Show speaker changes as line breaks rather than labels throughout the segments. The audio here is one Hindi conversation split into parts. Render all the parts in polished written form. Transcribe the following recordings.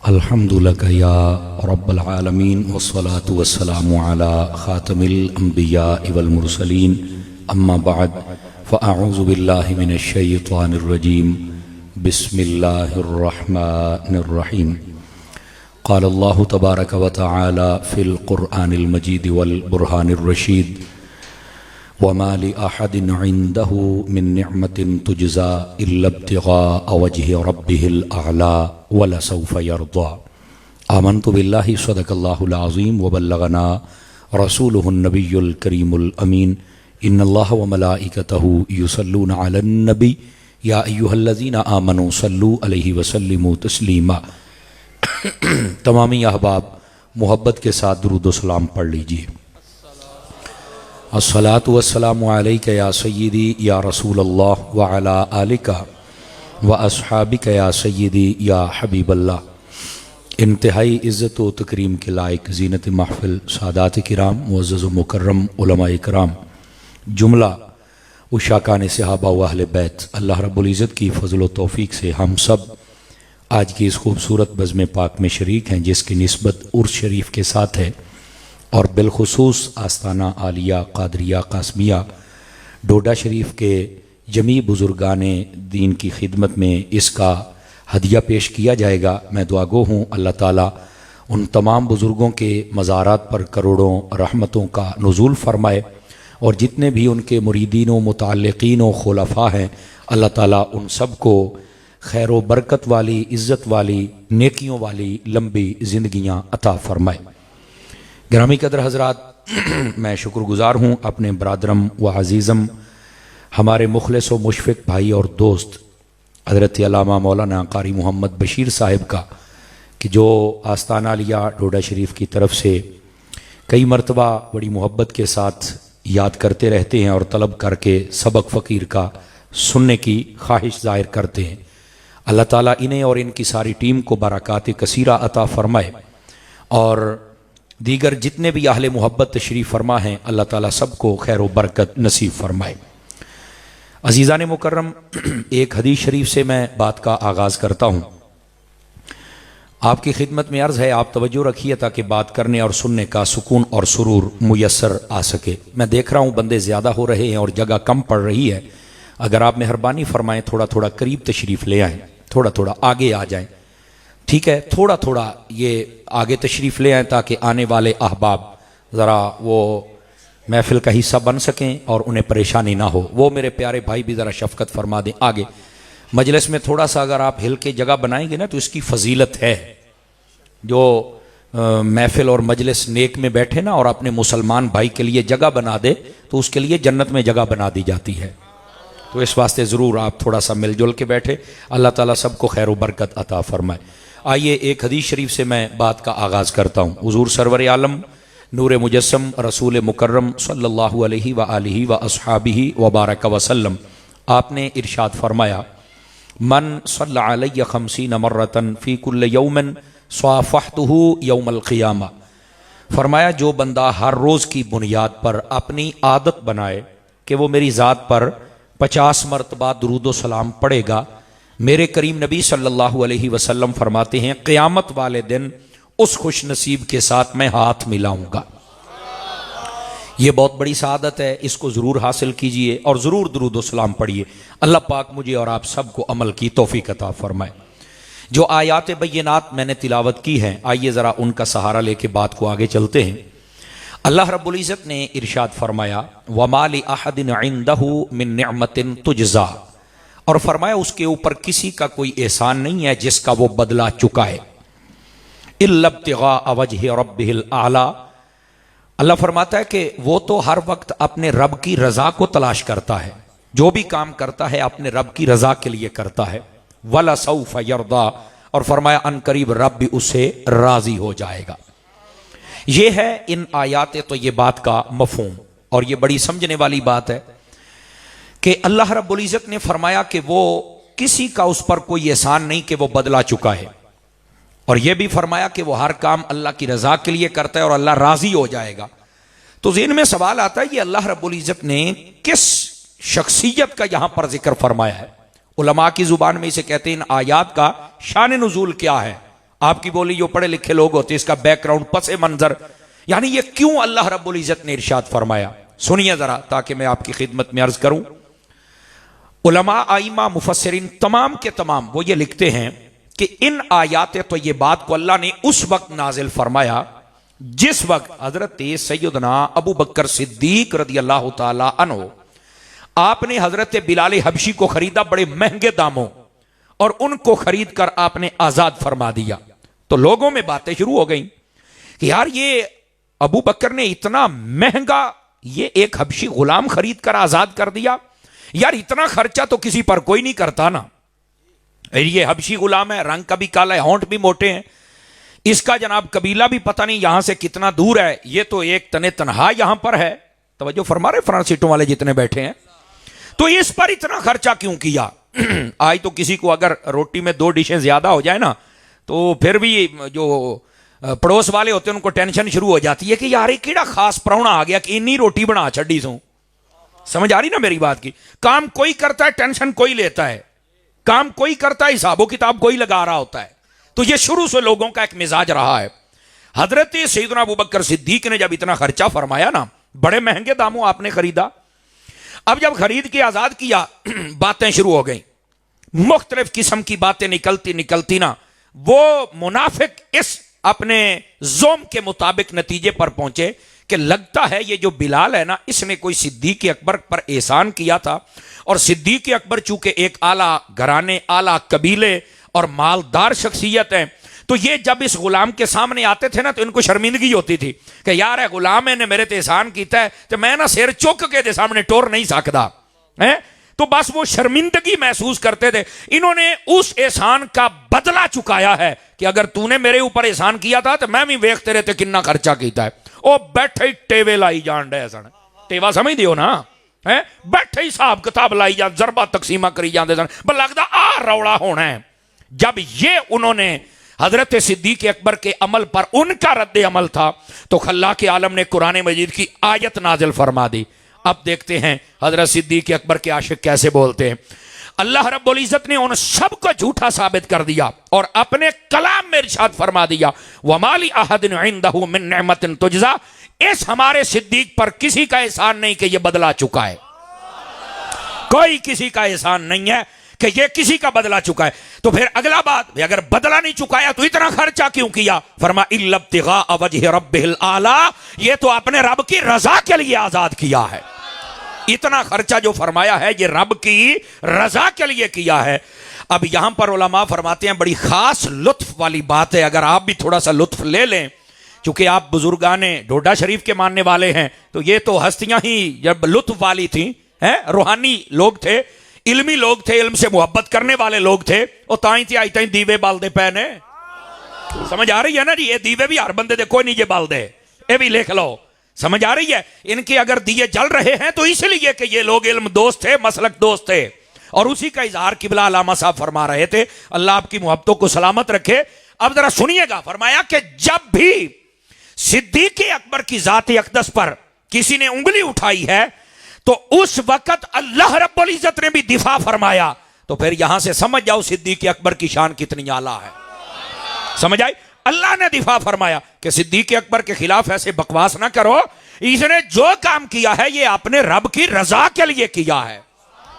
अल्हम्दुलिल्लाह या रब्बल आलमीन वस्सलातु वस्सलामु अला खातमिल अंबिया वल मुरसलीन अम्मा बाद फ़अऊज़ु बिल्लाहि मिनश शैतानिर रजीम बिस्मिल्लाहिर रहमानिर रहीम क़ाल अल्लाहु तबारक व तआला फ़िल क़ुरआनिल मजीद वल बुरहानिर रशीद वमा लि अहदिन इंदहु मिन निअमतिन तुजज़ा इल्ला इब्तिग़ाअ वजहि रब्बिहिल अअला वलसौफ़ यर्दा। आमन्तु बिल्लाहि सदक़ल्लाहुल अज़ीम व बल्लगना रसूलुहुन नबियुल करीमुल अमीन। इन्नल्लाह व मलाइकतहु युसल्लूना अलन नबी या अय्युहल्लज़ीना आमनू सल्लू अलैहि व सल्लिमू तस्लीमा। तमामी अहबाब मोहब्बत के साथ दुरूद व सलाम पढ़ लीजिए। अस्सलातु वस्सलामु अलैका या सय्यदी या रसूलल्लाह व अला आलिका व अस्हाबिका या सय्यदी या हबीबल्लाह। इंतहाई इज़्ज़त व तकरीम के लायक ज़ीनत महफ़िल सादात किराम मुअज़्ज़ज़ व मुकर्रम उलमा इकराम जुमला उशाकान सहाबा व अहले बैत, अल्लाह रब्बुल इज़्ज़त की फ़ज़ल व तौफ़ीक़ से हम सब आज की इस खूबसूरत बज़्म पाक में शरीक हैं जिसकी निस्बत उर्स शरीफ के साथ है और बिलखुसूस आस्ताना आलिया क़ादरिया क़ासमिया डोडा शरीफ के जमी बुज़ुर्गाने दीन की खिदमत में इसका हदिया पेश किया जाएगा। मैं दुआगो हूँ अल्लाह ताला उन तमाम बुज़ुर्गों के मज़ारात पर करोड़ों रहमतों का नुज़ूल फ़रमाए और जितने भी उनके मुरीदीन व मुतअल्लिक़ीन व खुलफ़ा हैं अल्लाह ताला उन सब को खैर व बरकत वाली इज़्ज़त वाली नेकियों वाली लंबी ज़िंदगियाँ अता फ़रमाए। गिरामी कदर हज़रात, मैं शुक्रगुज़ार हूँ अपने बरादरम व अज़ीज़म हमारे मुखलिस व मुशफ़िक़ भाई और दोस्त हज़रत अल्लामा मौलाना क़ारी मोहम्मद बशीर साहिब का कि जो आस्ताना लिया डोडा शरीफ की तरफ से कई मरतबा बड़ी मोहब्बत के साथ याद करते रहते हैं और तलब करके सबक फ़कीर का सुनने की ख्वाहिश ज़ाहिर करते हैं। अल्लाह ताला इन्हें और इनकी सारी टीम को बरक़ात कसीरा अता फ़रमाए और दीगर जितने भी अहले मोहब्बत तशरीफ़ फरमा हैं अल्लाह ताला सबको खैर व बरकत नसीब फरमाए। अज़ीज़ान मुकर्रम, एक हदीस शरीफ से मैं बात का आगाज़ करता हूँ। आपकी खिदमत में अर्ज़ है, आप तवज्जो रखिए ताकि बात करने और सुनने का सुकून और सुरूर मुयस्सर आ सके। मैं देख रहा हूँ बंदे ज़्यादा हो रहे हैं और जगह कम पड़ रही है। अगर आप मेहरबानी फरमाएँ थोड़ा थोड़ा करीब तशरीफ़ ले आएँ, थोड़ा थोड़ा आगे आ जाएँ। ठीक है, थोड़ा थोड़ा ये आगे तशरीफ़ ले आएँ ताकि आने वाले अहबाब ज़रा वो महफ़िल का हिस्सा बन सकें और उन्हें परेशानी ना हो। वो मेरे प्यारे भाई भी ज़रा शफ़क़त फरमा दें आगे। मजलिस में थोड़ा सा अगर आप हिल के जगह बनाएंगे ना तो इसकी फ़जीलत है। जो महफ़िल और मजलिस नेक में बैठे ना और अपने मुसलमान भाई के लिए जगह बना दे तो उसके लिए जन्नत में जगह बना दी जाती है। तो इस वास्ते ज़रूर आप थोड़ा सा मिलजुल के बैठे। अल्लाह ताला सबको खैर व बरकत अता फ़रमाए। आइए एक हदीस शरीफ से मैं बात का आगाज़ करता हूँ। हुज़ूर सरवर आलम नूर मुजस्सम रसूल मुकर्रम सल्लल्लाहु अलैहि व आलिहि व अस्हाबिहि व बारक वसल्लम, आपने इरशाद फरमाया, मन सल्ला अलैहि खमसीन मर्रतन फ़ी कुल्ल यौमिन स्वाफ़हतुहु यौमल क़ियामा। फरमाया जो बंदा हर रोज़ की बुनियाद पर अपनी आदत बनाए कि वो मेरी ज़ात पर 50 मरतबा दुरूद व सलाम पढ़ेगा, मेरे करीम नबी सल्लल्लाहु अलैहि वसल्लम फरमाते हैं क़यामत वाले दिन उस खुश नसीब के साथ मैं हाथ मिलाऊंगा। ये बहुत बड़ी सआदत है, इसको ज़रूर हासिल कीजिए और ज़रूर दुरूद व सलाम पढ़िए। अल्लाह पाक मुझे और आप सबको अमल की तौफीक अता फरमाए। जो आयात बय्यनात मैंने तिलावत की हैं, आइए ज़रा उनका सहारा लेके बात को आगे चलते हैं। अल्लाह रब्बुल इज़्ज़त ने इरशाद फरमाया, वमा लि अहदिन इंदहु मिन निअमतिन तुजज़ा, और फरमाया उसके ऊपर किसी का कोई एहसान नहीं है जिसका वो बदला चुकाए। इल्ला इब्तिग़ाअ वजहि रब्बिहिल आला, अल्लाह फरमाता है कि वो तो हर वक्त अपने रब की रजा को तलाश करता है। जो भी काम करता है अपने रब की रजा के लिए करता है। वला सौफ़ यर्दा, और फरमाया अनकरीब रब भी उससे राजी हो जाएगा। ये है इन आयात तो ये बात का मफ़हूम, और ये बड़ी समझने वाली बात है कि अल्लाह रब्बुल इज़्ज़त ने फरमाया कि वो किसी का उस पर कोई एहसान नहीं कि वो बदला चुका है, और यह भी फरमाया कि वो हर काम अल्लाह की रजा के लिए करता है और अल्लाह राजी हो जाएगा। तो ज़हन में सवाल आता है ये अल्लाह रब्बुल इज़्ज़त ने किस शख्सियत का यहां पर जिक्र फरमाया है। उलमा की जुबान में इसे कहते हैं इन आयात का शान नुज़ूल क्या है आपकी बोली जो पढ़े लिखे लोग होते, इसका बैकग्राउंड, पसे मंजर, यानी ये क्यों अल्लाह रब्बुल इज्जत ने इरशाद फरमाया, सुनिए जरा, ताकि मैं आपकी खिदमत में अर्ज करूं। उलमा, आइमा, मुफस्सिरीन तमाम के तमाम वो ये लिखते हैं कि इन आयात तो ये बात को अल्लाह ने उस वक्त नाजिल फरमाया जिस वक्त हजरत सैयदना अबू बकर सिद्दीक रदी अल्लाह ताला अन्हु, आपने हजरत बिलाल हबशी को खरीदा बड़े महंगे दामों, और उनको खरीद कर आपने आजाद फरमा दिया। तो लोगों में बातें शुरू हो गई कि यार ये अबू बकर ने इतना महंगा ये एक हबशी गुलाम खरीद कर आजाद कर दिया, यार इतना खर्चा तो किसी पर कोई नहीं करता ना। ये हबशी गुलाम है, रंग का भी काला है, होंठ भी मोटे हैं, इसका जनाब कबीला भी पता नहीं यहां से कितना दूर है, ये तो एक तने तनहा यहां पर है। तवज्जो फरमा रहे फ्रंट सीटों वाले जितने बैठे हैं, तो इस पर इतना खर्चा क्यों किया। आज तो किसी को अगर रोटी में 2 डिशें ज्यादा हो जाए ना, तो फिर भी जो पड़ोस वाले होते हैं उनको टेंशन शुरू हो जाती है कि यार ये केड़ा खास प्राहुणा आ गया कि इन्नी रोटी बना छड़ी सू। समझ आ रही ना मेरी बात की। काम कोई करता है, टेंशन कोई लेता है, काम कोई करता है, हिसाबो किताब कोई लगा रहा होता है। तो ये शुरू से लोगों का एक मिजाज रहा है। हजरत सैयदना अबू बकर सिद्दीक ने जब इतना खर्चा फरमाया ना, बड़े महंगे दामों आपने खरीदा, अब जब खरीद के आजाद किया, बातें शुरू हो गई, मुख्तलिफ किस्म की बातें निकलती निकलती ना, वो मुनाफिक इस अपने जोम के मुताबिक नतीजे पर पहुंचे कि लगता है ये जो बिलाल है ना, इसने कोई सिद्दीक अकबर पर एहसान किया था, और सिद्दीक अकबर चूंकि एक आला घराने, आला कबीले और मालदार शख्सियत है, तो ये जब इस गुलाम के सामने आते थे ना, तो इनको शर्मिंदगी होती थी कि यार है गुलाम ने मेरे ते एहसान किया है, तो मैं ना सिर चुक के दे सामने टोर नहीं सकता है। तो बस वो शर्मिंदगी महसूस करते थे। इन्होंने उस एहसान का बदला चुकाया है कि अगर तूने मेरे ऊपर एहसान किया था तो मैं भी वेख तेरे ते कितना खर्चा किया है। ओ बैठे ही टेवे लाई जान रहे सन, टेवा समझ दियो ना है, बैठे ही हिसाब किताब लाई जा, जरबा तकसीमा करी जाते सन, पर लगता आ रौला होना है। जब ये उन्होंने हजरत सिद्दीक अकबर के अमल पर उनका रद्द अमल था, तो अल्लाह के आलम ने कुरान मजीद की आयत नाजिल फरमा दी। अब देखते हैं हजरत सिद्दीक अकबर के आशिक कैसे बोलते हैं। अल्लाह रब्बुल इज्जत ने उन सब को झूठा साबित कर दिया और अपने कलाम में इरशाद फरमा दिया, वमाली अहदिन इंदहु मिन निअमतिन तुजज़ा, इस हमारे सिद्दीक पर किसी का एहसान नहीं कि ये बदला चुका है, कोई किसी का एहसान नहीं है कि ये किसी का बदला चुका है। तो फिर अगला बात, अगर बदला नहीं चुकाया तो इतना खर्चा क्यों किया। फरमा इल्लब्तिगा वजह रब्बिल आला, ये तो अपने रब की रजा के लिए आजाद किया है। इतना खर्चा जो फरमाया है ये रब की रजा के लिए किया है। अब यहां पर उलमा फरमाते हैं, बड़ी खास लुत्फ वाली बात है, अगर आप भी थोड़ा सा लुत्फ ले लें, क्योंकि आप बुजुर्गाने डोडा शरीफ के मानने वाले हैं, तो ये तो हस्तियां ही जब लुत्फ वाली थी, हैं, रूहानी लोग थे, इल्मी लोग थे, इल्म से मोहब्बत करने वाले लोग थे। और ताई थी आई ताई दीवे बालदे पे ने, समझ आ रही है ना जी। ये दीवे भी हर बंदे दे कोई नहीं जे बालदे, ये भी लिख लो, समझ आ रही है। इनके अगर दिए जल रहे हैं तो इसलिए कि ये लोग इल्म दोस्त थे, मसलक दोस्त थे, और उसी का इजहार किबला अलामा साहब फरमा रहे थे। अल्लाह आपकी मोहब्बतों को सलामत रखे। अब जरा सुनिएगा, फरमाया कि जब भी सिद्दीक अकबर की जात अक़दस पर किसी ने उंगली उठाई है तो उस वक्त अल्लाह रब्बुल इज्जत ने भी दिफा फरमाया। तो फिर यहां से समझ जाओ सिद्दीक अकबर की शान कितनी आला है। समझ आई? अल्लाह ने दिफा फरमाया कि सिद्दीक अकबर के खिलाफ ऐसे बकवास ना करो, इसने जो काम किया है ये अपने रब की रजा के लिए किया है,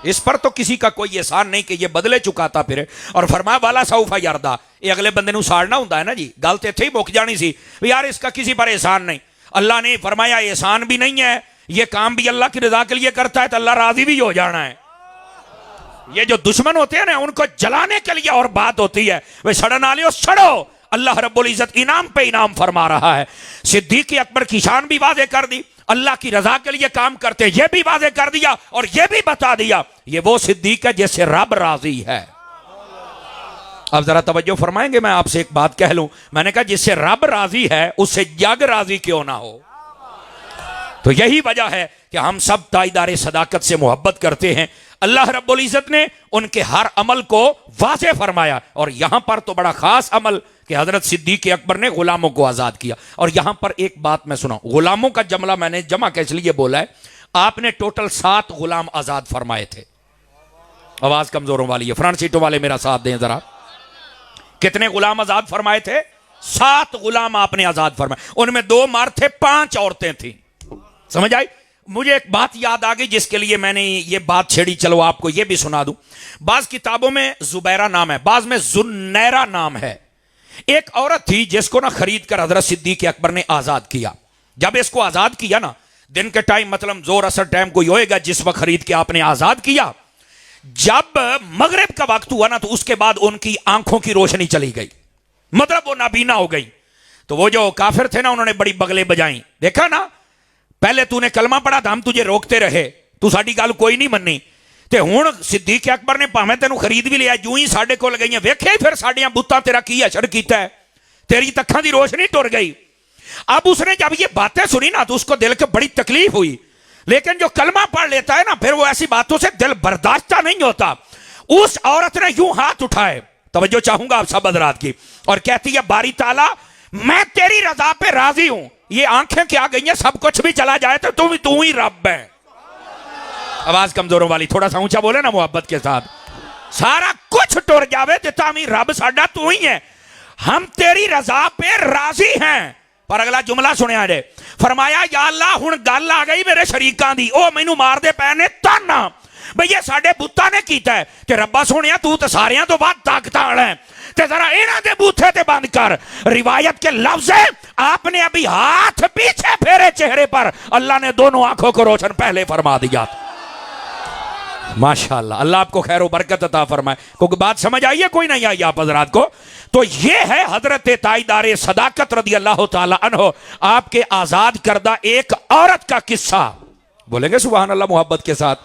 इस पर तो किसी का कोई एहसान नहीं कि ये बदले चुकाता फिर। और फरमाया वाला सौफा यारदा, ये अगले बंदे नूं साड़ना हुंदा है ना जी, गल तो इत्थे ही मुक जानी सी यार, इसका किसी पर एहसान नहीं। अल्लाह ने फरमाया एहसान भी नहीं है, ये काम भी अल्लाह की रजा के लिए करता है तो अल्लाह राजी भी हो जाना है। ये जो दुश्मन होते हैं ना, उनको जलाने के लिए और बात होती है, वे सड़न वाले सड़ो, अल्लाह रब्बुल इज्जत इनाम पे इनाम फरमा रहा है। सिद्दीक अकबर की शान भी वादे कर दी, अल्लाह की रजा के लिए काम करते ये भी वादे कर दिया, और ये भी बता दिया ये वो सिद्दीक है जिससे रब राजी है। अब जरा तवज्जो फरमाएंगे, मैं आपसे एक बात कह लूं, मैंने कहा जिससे रब राजी है उससे जग राजी क्यों ना हो। तो यही वजह है कि हम सब ताईदारे सदाकत से मोहब्बत करते हैं। अल्लाह रब्बुल इज्जत ने उनके हर अमल को वाज़े फरमाया, और यहां पर तो बड़ा खास अमल कि हजरत सिद्दीक अकबर ने गुलामों को आजाद किया। और यहां पर एक बात मैं सुना, गुलामों का जमला मैंने जमा के इसलिए बोला है, आपने टोटल 7 गुलाम आजाद फरमाए थे। आवाज कमजोरों वाली है, फ्रंट सीटों वाले मेरा साथ दें जरा। कितने गुलाम आजाद फरमाए थे? 7 गुलाम आपने आजाद फरमाए, उनमें 2 मर्द थे, 5 औरतें थी। समझ आई? मुझे एक बात याद आ गई जिसके लिए मैंने ये बात छेड़ी, चलो आपको ये भी सुना दूं। बाज किताबों में जुबैरा नाम है, बाज में जुन्नैरा नाम है। एक औरत थी जिसको ना खरीद कर हजरत सिद्दीक अकबर ने आजाद किया। जब इसको आजाद किया ना, दिन के टाइम मतलब जोर असर टाइम कोई होएगा जिस वक्त खरीद के आपने आजाद किया, जब मगरिब का वक्त हुआ ना तो उसके बाद उनकी आंखों की रोशनी चली गई, मतलब वो नाबीना हो गई। तो वो जो काफिर थे ना, उन्होंने बड़ी बगले बजाई, देखा ना पहले तूने कलमा पढ़ा था, हम तुझे रोकते रहे, तू साडी गल कोई नहीं मन्नी, ते हुण सिद्दीक अकबर ने भावें तेनू खरीद भी लिया, जूं ही साडे कोल गईयां, वेखे फिर साडियां बुत्तां तेरा की असर कीता है, तेरी अखां दी रोशनी टुर गई। अब उसने जब ये बातें सुनी ना तो उसको दिल को बड़ी तकलीफ हुई, लेकिन जो कलमा पढ़ लेता है ना फिर वो ऐसी बातों से दिल बर्दाश्त नहीं होता। उस औरत ने यूं हाथ उठाए, तवज्जो चाहूंगा आप सब हज़रात की, और कहती है बारी ताला मैं तेरी रजा पे राजी हूं, ये आंखें क्या गई हैं, सब कुछ भी चला जाए तो तू ही रब है। आवाज कमजोरों वाली, थोड़ा सा ऊंचा बोले ना मोहब्बत के साथ। सारा कुछ टुर जावे तो भी रब साडा तू ही है, हम तेरी रजा पे राजी हैं। पर अगला जुमला सुनिया जे, फरमाया या अल्लाह हुण गल आ गई मेरे शरीकां दी, ओ मैनू मारदे पए ने ताना बई ये साडे बुत्ता ने कीता है, ते रब्बा सोनिया तू तो सारियां तो बाद ताकतां वाला है, ते जरा इन्हां दे बूथे ते बंद कर। रिवायत के लफ्ज है आपने अभी हाथ पीछे फेरे चेहरे पर, अल्लाह ने दोनों आंखों को रोशन पहले फरमा दिया। माशाअल्लाह, अल्लाह आपको खैर बरकत अता फरमाए। क्योंकि बात समझ आई है कोई नहीं आई आप हजरात को? तो ये है हजरत ताईदार सदाकत रदी अल्लाह ताला अन्हो, आपके आजाद करदा एक औरत का किस्सा। बोलेंगे सुभान अल्लाह मोहब्बत के साथ,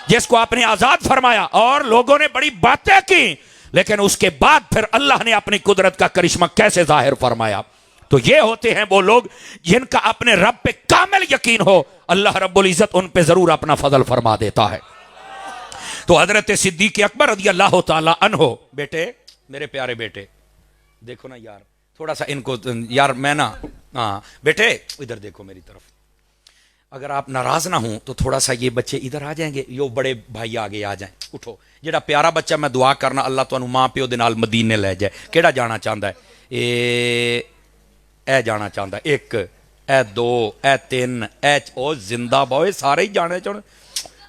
जिसको आपने आजाद फरमाया और लोगों ने बड़ी बातें की, लेकिन उसके बाद फिर अल्लाह ने अपनी कुदरत का करिश्मा कैसे जाहिर फरमाया। तो ये होते हैं वो लोग जिनका अपने रब पे कामिल यकीन हो, अल्लाह रब्बुल इज्जत उन पे जरूर अपना फजल फरमा देता है। तो हजरत सिद्दीक अकबर रज़ी अल्लाह ताला अन्हो, बेटे मेरे प्यारे बेटे, देखो ना यार थोड़ा सा इनको यार, मैं ना हाँ बेटे इधर देखो मेरी तरफ, अगर आप नाराज ना हो तो थोड़ा सा ये बच्चे इधर आ जाएंगे, यो बड़े भाई आगे आ जाएं, उठो। जेड़ा प्यारा बच्चा मैं दुआ करना अल्लाह तुहानू मां प्यो दे नाल मदीने ले जाए। केड़ा जाना चाहता है? ए जाना चाहता है, 1 ए 2 ए 3 ए ओ जिंदा बॉय, सारे ही जाने चाहते,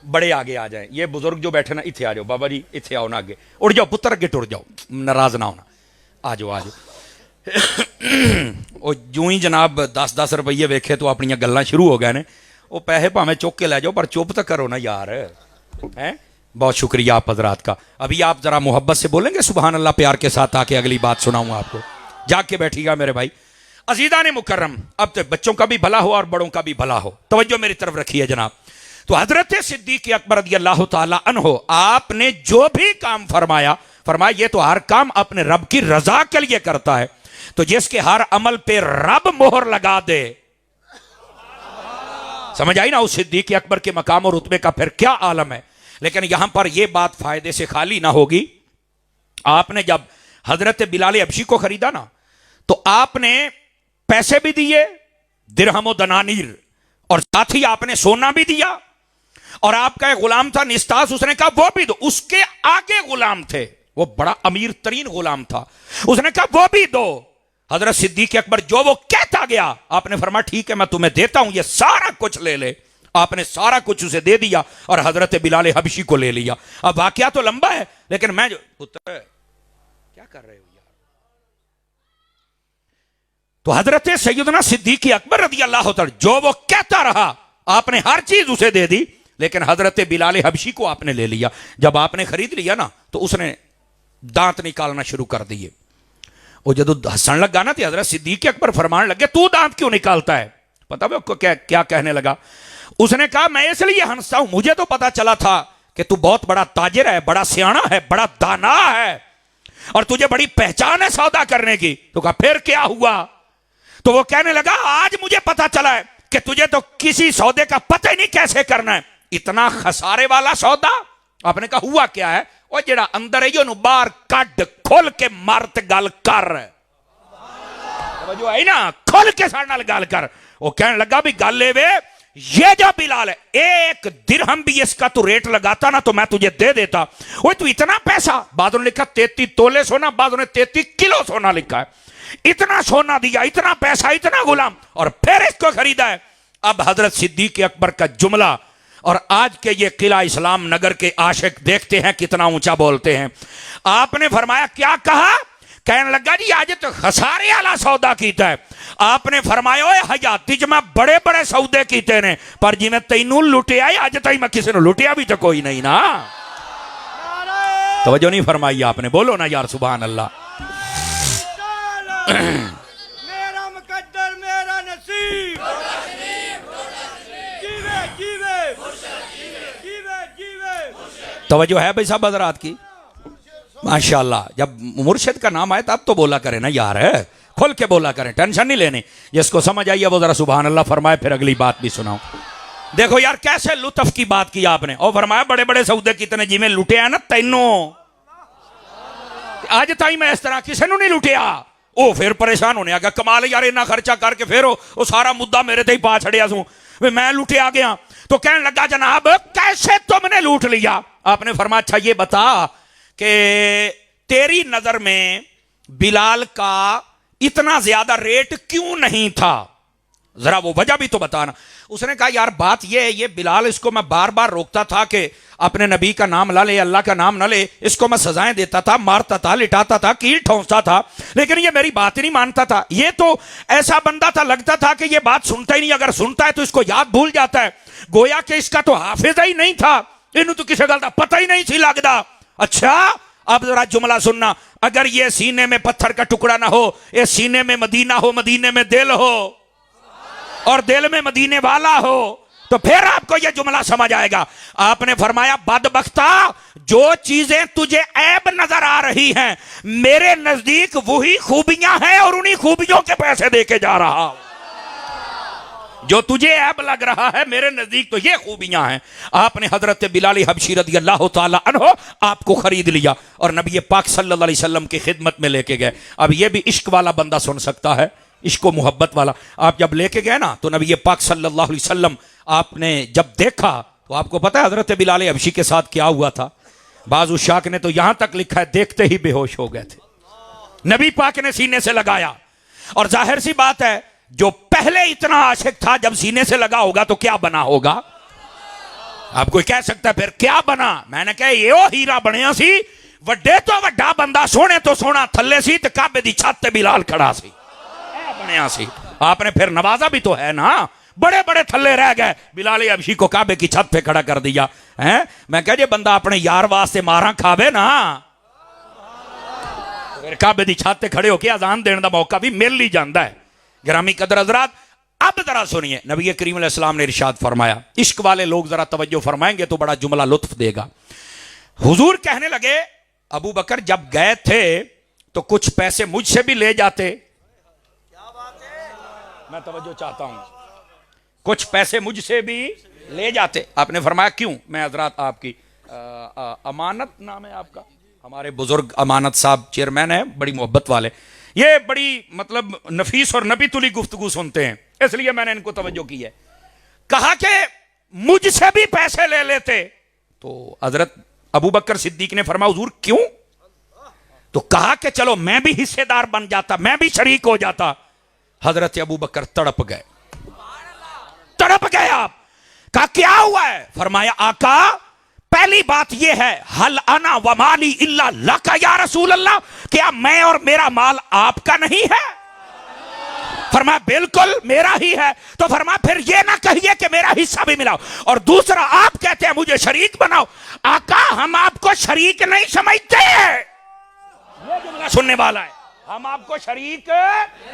बड़े आगे आ जाएं। ये बुजुर्ग जो बैठे ना, इत्थे आ जाओ बाबा जी, इत्थे आओ ना, आगे उड़ जाओ पुत्र, अगे टुर जाओ, नाराज ना होना, आ जाओ आ जाओ। जूं ही जनाब 10-10 रुपये वेखे तो अपन गल्लां शुरू हो गए ने, वो पैसे भावें चुक के लै जाओ पर चुप तो करो ना यार, हैं। बहुत शुक्रिया आप हजरात का। अभी आप जरा मोहब्बत से बोलेंगे सुभान अल्लाह प्यार के साथ, आके अगली बात सुनाऊंगा आपको, जाग के बैठिएगा मेरे भाई। अजीदा ने मुकर्रम, अब तो बच्चों का भी भला हो और बड़ों का भी भला हो, तवज्जो मेरी तरफ रखिए जनाब। तो हजरत सिद्दीक अकबर रज़ी अल्लाह ताला अन्हो, आपने जो भी काम फरमाया ये तो हर काम अपने रब की रजा के लिए करता है। तो जिसके हर अमल पे रब मोहर लगा दे, समझ आई ना, उस सिद्दीक अकबर के मकाम और रुतबे का फिर क्या आलम है। लेकिन यहां पर यह बात फायदे से खाली ना होगी। आपने जब हजरत बिलाल हबशी को खरीदा ना, तो आपने पैसे भी दिए, दिरहम व दनानीर, और साथ ही आपने सोना भी दिया, और आपका एक गुलाम था निस्तास, उसने कहा वो भी दो। उसके आगे गुलाम थे, वो बड़ा अमीर तरीन गुलाम था, उसने कहा वो भी दो। हजरत सिद्दीक अकबर जो वो कहता गया, आपने फरमाया ठीक है मैं तुम्हें देता हूं, ये सारा कुछ ले ले। आपने सारा कुछ उसे दे दिया और हजरत बिलाल हबशी को ले लिया। अब वाकया तो लंबा है, लेकिन मैं जो पुत्र क्या कर रहे हो यार। तो हजरत सैयदना सिद्दीक अकबर रज़ी अल्लाह तआला, जो वो कहता रहा आपने हर चीज उसे दे दी, लेकिन हजरत बिलाल हबशी को आपने ले लिया। जब आपने खरीद लिया ना, तो उसने दांत निकालना शुरू कर दिए। और जब हंसन लगा ना, तो हजरत सिद्दीक अकबर फरमान लगे तू दांत क्यों निकालता है? पता है क्या क्या कहने लगा? उसने कहा मैं इसलिए हंसता हूं, मुझे तो पता चला था कि तू बहुत बड़ा ताजिर है, बड़ा सियाना है, बड़ा दाना है, और तुझे बड़ी पहचान है सौदा करने की। तो कहा फिर क्या हुआ? तो वो कहने लगा आज मुझे पता चला है कि तुझे तो किसी सौदे का पता ही नहीं कैसे करना है, इतना खसारे वाला सौदा। आपने कहा हुआ क्या है? वो जेड़ा अंदर है नु बाहर कड खोल के मारत गल कर, जो है ना खोल के साढ़े नाल गल कर। वो कहने लगा भी गल वे ये जो बिलाल है, एक दिरहम भी इसका तू रेट लगाता ना तो मैं तुझे दे देता। वो तू इतना पैसा, बादों ने लिखा 33 तोले सोना, बादों ने 33 किलो सोना लिखा है। इतना सोना दिया, इतना पैसा, इतना गुलाम, और फिर इसको खरीदा है। अब हजरत सिद्दीक अकबर का जुमला और आज के ये किला इस्लाम नगर के आशिक देखते हैं कितना ऊंचा बोलते हैं। आपने फरमाया, क्या कहा? कहने लगा जी आज तो खसारे वाला सौदा कीता है। आपने फरमाया, ओए हयाती च मैं बड़े बड़े सौदे कीते ने, पर जिवें तैनू लुटिया अज तक मैं किसी ने लुटिया भी तो कोई नहीं ना। तवज्जो नहीं फरमाई आपने, बोलो ना यार सुभान अल्लाह।
मेरा मुकद्दर मेरा नसीब, जीवे जीवे जीवे जीवे।
तवज्जो है भाई साहब हजरात की, माशाल्लाह। जब मुर्शिद का नाम आए तब तो बोला करें ना यार, है खुल के बोला करें, टेंशन नहीं लेनी। जिसको समझ आई है वो जरा सुभान अल्लाह फरमाए, फिर अगली बात भी सुनाओ। देखो यार कैसे लुत्फ की बात की आपने, और फरमाया बड़े बड़े सौदे कितने जिमें लुटे ना तैनों, आज ताई मैं इस तरह किसी ने नहीं लुटिया। ओ फिर परेशान होने आ गया, कमाल यार इतना खर्चा करके फिर वो सारा मुद्दा मेरे ते ही पा छड़िया सू, मैं लुटे आ गया। तो कहने लगा जनाब कैसे तुमने लूट लिया? आपने फरमाया, अच्छा ये बता कि तेरी नजर में बिलाल का इतना ज्यादा रेट क्यों नहीं था, जरा वो वजह भी तो बताना। उसने कहा यार बात ये है, ये बिलाल इसको मैं बार बार रोकता था कि अपने नबी का नाम ला ले, अल्लाह का नाम ना ले, इसको मैं सजाएं देता था, मारता था, लिटाता था, कील ठोंसता था, लेकिन ये मेरी बात ही नहीं मानता था। ये तो ऐसा बंदा था, लगता था कि ये बात सुनता ही नहीं, अगर सुनता है तो इसको याद भूल जाता है, गोया कि इसका तो हाफिजा ही नहीं था, इन्हों तो किसी गल का पता ही नहीं सी लगता। अच्छा अब जरा जुमला सुनना, अगर ये सीने में पत्थर का टुकड़ा ना हो, ये सीने में मदीना हो, मदीने में दिल हो, और दिल में मदीने वाला हो, तो फिर आपको यह जुमला समझ आएगा। आपने फरमाया, बदबख्ता जो चीजें तुझे ऐब नजर आ रही हैं, मेरे नजदीक वही खूबियां हैं और उन्हीं खूबियों के पैसे देके जा रहा हूं। जो तुझे ऐब लग रहा है मेरे नजदीक तो ये खूबियां हैं। आपने हजरत बिलाल हबशी रज़ी अल्लाह ताला अन्हो आपको खरीद लिया और नबी पाक सल्लल्लाहु अलैहि वसल्लम की खिदमत में लेके गए। अब ये भी इश्क वाला बंदा सुन सकता है, इश्क मोहब्बत वाला। आप जब लेके गए ना तो नबी पाक सल्लल्लाहु अलैहि वसल्लम आपने जब देखा तो आपको पता है हजरत बिलाल हबशी के साथ क्या हुआ था? बाज़ शाक ने तो यहां तक लिखा है देखते ही बेहोश हो गए थे। नबी पाक ने सीने से लगाया, और जाहिर सी बात है जो पहले इतना आशिक था जब सीने से लगा होगा तो क्या बना होगा? आप कोई कह सकता है फिर क्या बना? मैंने कहा ये ओ हीरा बनया सी, वड्डे तो वड्डा बंदा, सोने तो सोना थल्ले सी, ते काबे दी छत ते बिलाल खड़ा सी, बनया सी। आपने फिर नवाजा भी तो है ना, बड़े बड़े थल्ले रह गए, बिलाल हबशी को काबे की छत पे खड़ा कर दिया है। मैं कह जे बंदा अपने यार वास्ते मारा खावे ना, फिर काबे दी छत पे खड़े होके अजान देने का मौका भी मिल ही जाता है। गिरामी कदर हजरात, अब जरा सुनिए, नबी करीम अलैहि सलाम ने इरशाद फरमाया, इश्क वाले लोग जरा तवज्जो फरमाएंगे तो बड़ा जुमला लुत्फ देगा। हुजूर कहने लगे, अबू बकर जब गए थे तो कुछ पैसे मुझसे भी ले जाते। मैं तवज्जो चाहता हूं, कुछ पैसे मुझसे भी ले जाते। आपने फरमाया क्यों? मैं हजरात आपकी अमानत नाम है आपका, हमारे बुजुर्ग अमानत साहब चेयरमैन है, बड़ी मोहब्बत वाले, ये बड़ी मतलब नफीस और नबी तुली गुफ्तगू सुनते हैं, इसलिए मैंने इनको तवज्जो की है। कहा कि मुझसे भी पैसे ले लेते। तो हजरत अबू बकर सिद्दीक ने फरमाया हुजूर क्यों? तो कहा कि चलो मैं भी हिस्सेदार बन जाता, मैं भी शरीक हो जाता। हजरत अबू बकर तड़प गए, तड़प गए। आप कहा क्या हुआ है? फरमाया आका पहली बात यह है, हल अना व माली इल्ला लका या रसूल अल्लाह, क्या मैं और मेरा माल आपका नहीं है? फरमाया बिल्कुल मेरा ही है। तो फरमाया फिर यह ना कहिए कि मेरा हिस्सा भी मिलाओ, और दूसरा आप कहते हैं मुझे शरीक बनाओ। आका हम आपको शरीक नहीं समझते, ये जुमला सुनने वाला है, हम आपको शरीक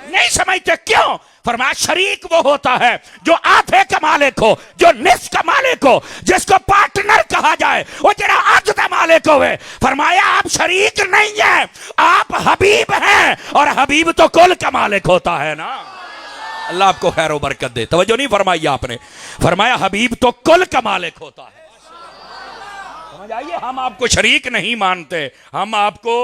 नहीं समझते। क्यों? फरमाया शरीक वो होता है जो आधे का मालिक हो, जो निस का मालिक हो, जिसको पार्टनर कहा जाए, वो जरा आधा मालिक हो। फरमाया आप शरीक नहीं है, आप हबीब हैं, और हबीब तो कुल का मालिक होता है ना। अल्लाह आपको खैर और बरकत दे। तवज्जो नहीं फरमाई आपने, फरमाया हबीब तो कुल का मालिक होता है। समझ आइए, हम आपको शरीक नहीं मानते, हम आपको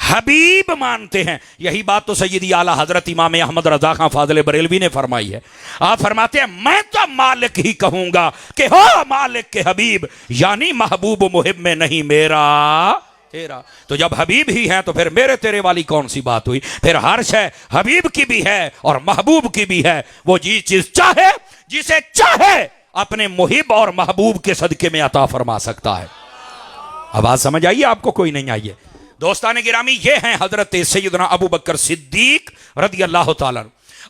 हबीब मानते हैं। यही बात तो सैयदी आला हजरत इमाम अहमद रजा खां फाजिल बरेलवी ने फरमाई है। आप फरमाते हैं मैं तो मालिक ही कहूंगा कि हो मालिक के हबीब, यानी महबूब मुहिब में नहीं मेरा तेरा। तो जब हबीब ही है तो फिर मेरे तेरे वाली कौन सी बात हुई। फिर हर शय हबीब की भी है और महबूब की भी है। वो जी चीज चाहे जिसे चाहे अपने मुहिब और महबूब के सदके में अता फरमा सकता है। अब बात समझ आइए आपको, कोई नहीं आइए। दोस्तान गिरामी, ये हैं हजरत सैयदना अबू बकर सिद्दीक रदी अल्लाह ताला।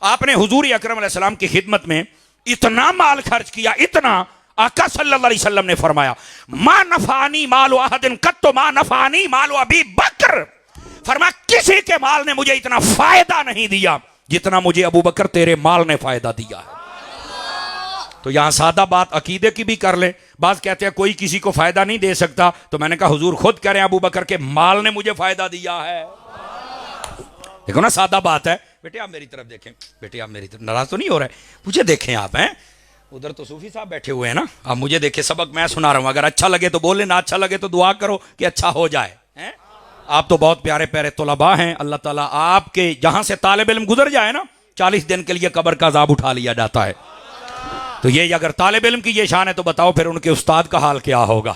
आपने हुजूर अकरम अलैहि सलाम की खिदमत में इतना माल खर्च किया, इतना, आका सल्लल्लाहु अलैहि वसल्लम ने फरमाया मा नफानी मालो अहदिन कत्तो मा नफानी मालो अबी बकर। फरमा किसी के माल ने मुझे इतना फायदा नहीं दिया जितना मुझे अबू बकर तेरे माल ने फायदा दिया है। तो यहां सादा बात अकीदे की भी कर ले। बात कहते हैं कोई किसी को फायदा नहीं दे सकता, तो मैंने कहा हुजूर खुद कह रहे हैं अबू बकर के माल ने मुझे फायदा दिया है। देखो ना, सादा बात है। बेटे आप मेरी तरफ देखें, बेटे आप मेरी तरफ, नाराज तो नहीं हो रहे, मुझे देखें आप। हैं उधर तो सूफी साहब बैठे हुए हैं ना, आप मुझे देखें, सबक मैं सुना रहा हूं। अगर अच्छा लगे तो बोले, ना अच्छा लगे तो दुआ करो कि अच्छा हो जाए। हैं आप तो बहुत प्यारे प्यारे तुलबा हैं। अल्लाह ताला आपके जहां से तालिब इल्म गुजर जाए ना, 40 दिन के लिए कब्र का अजाब उठा लिया जाता है। तो ये अगर तालिब इल्म की ये शान है तो बताओ फिर उनके उस्ताद का हाल क्या होगा।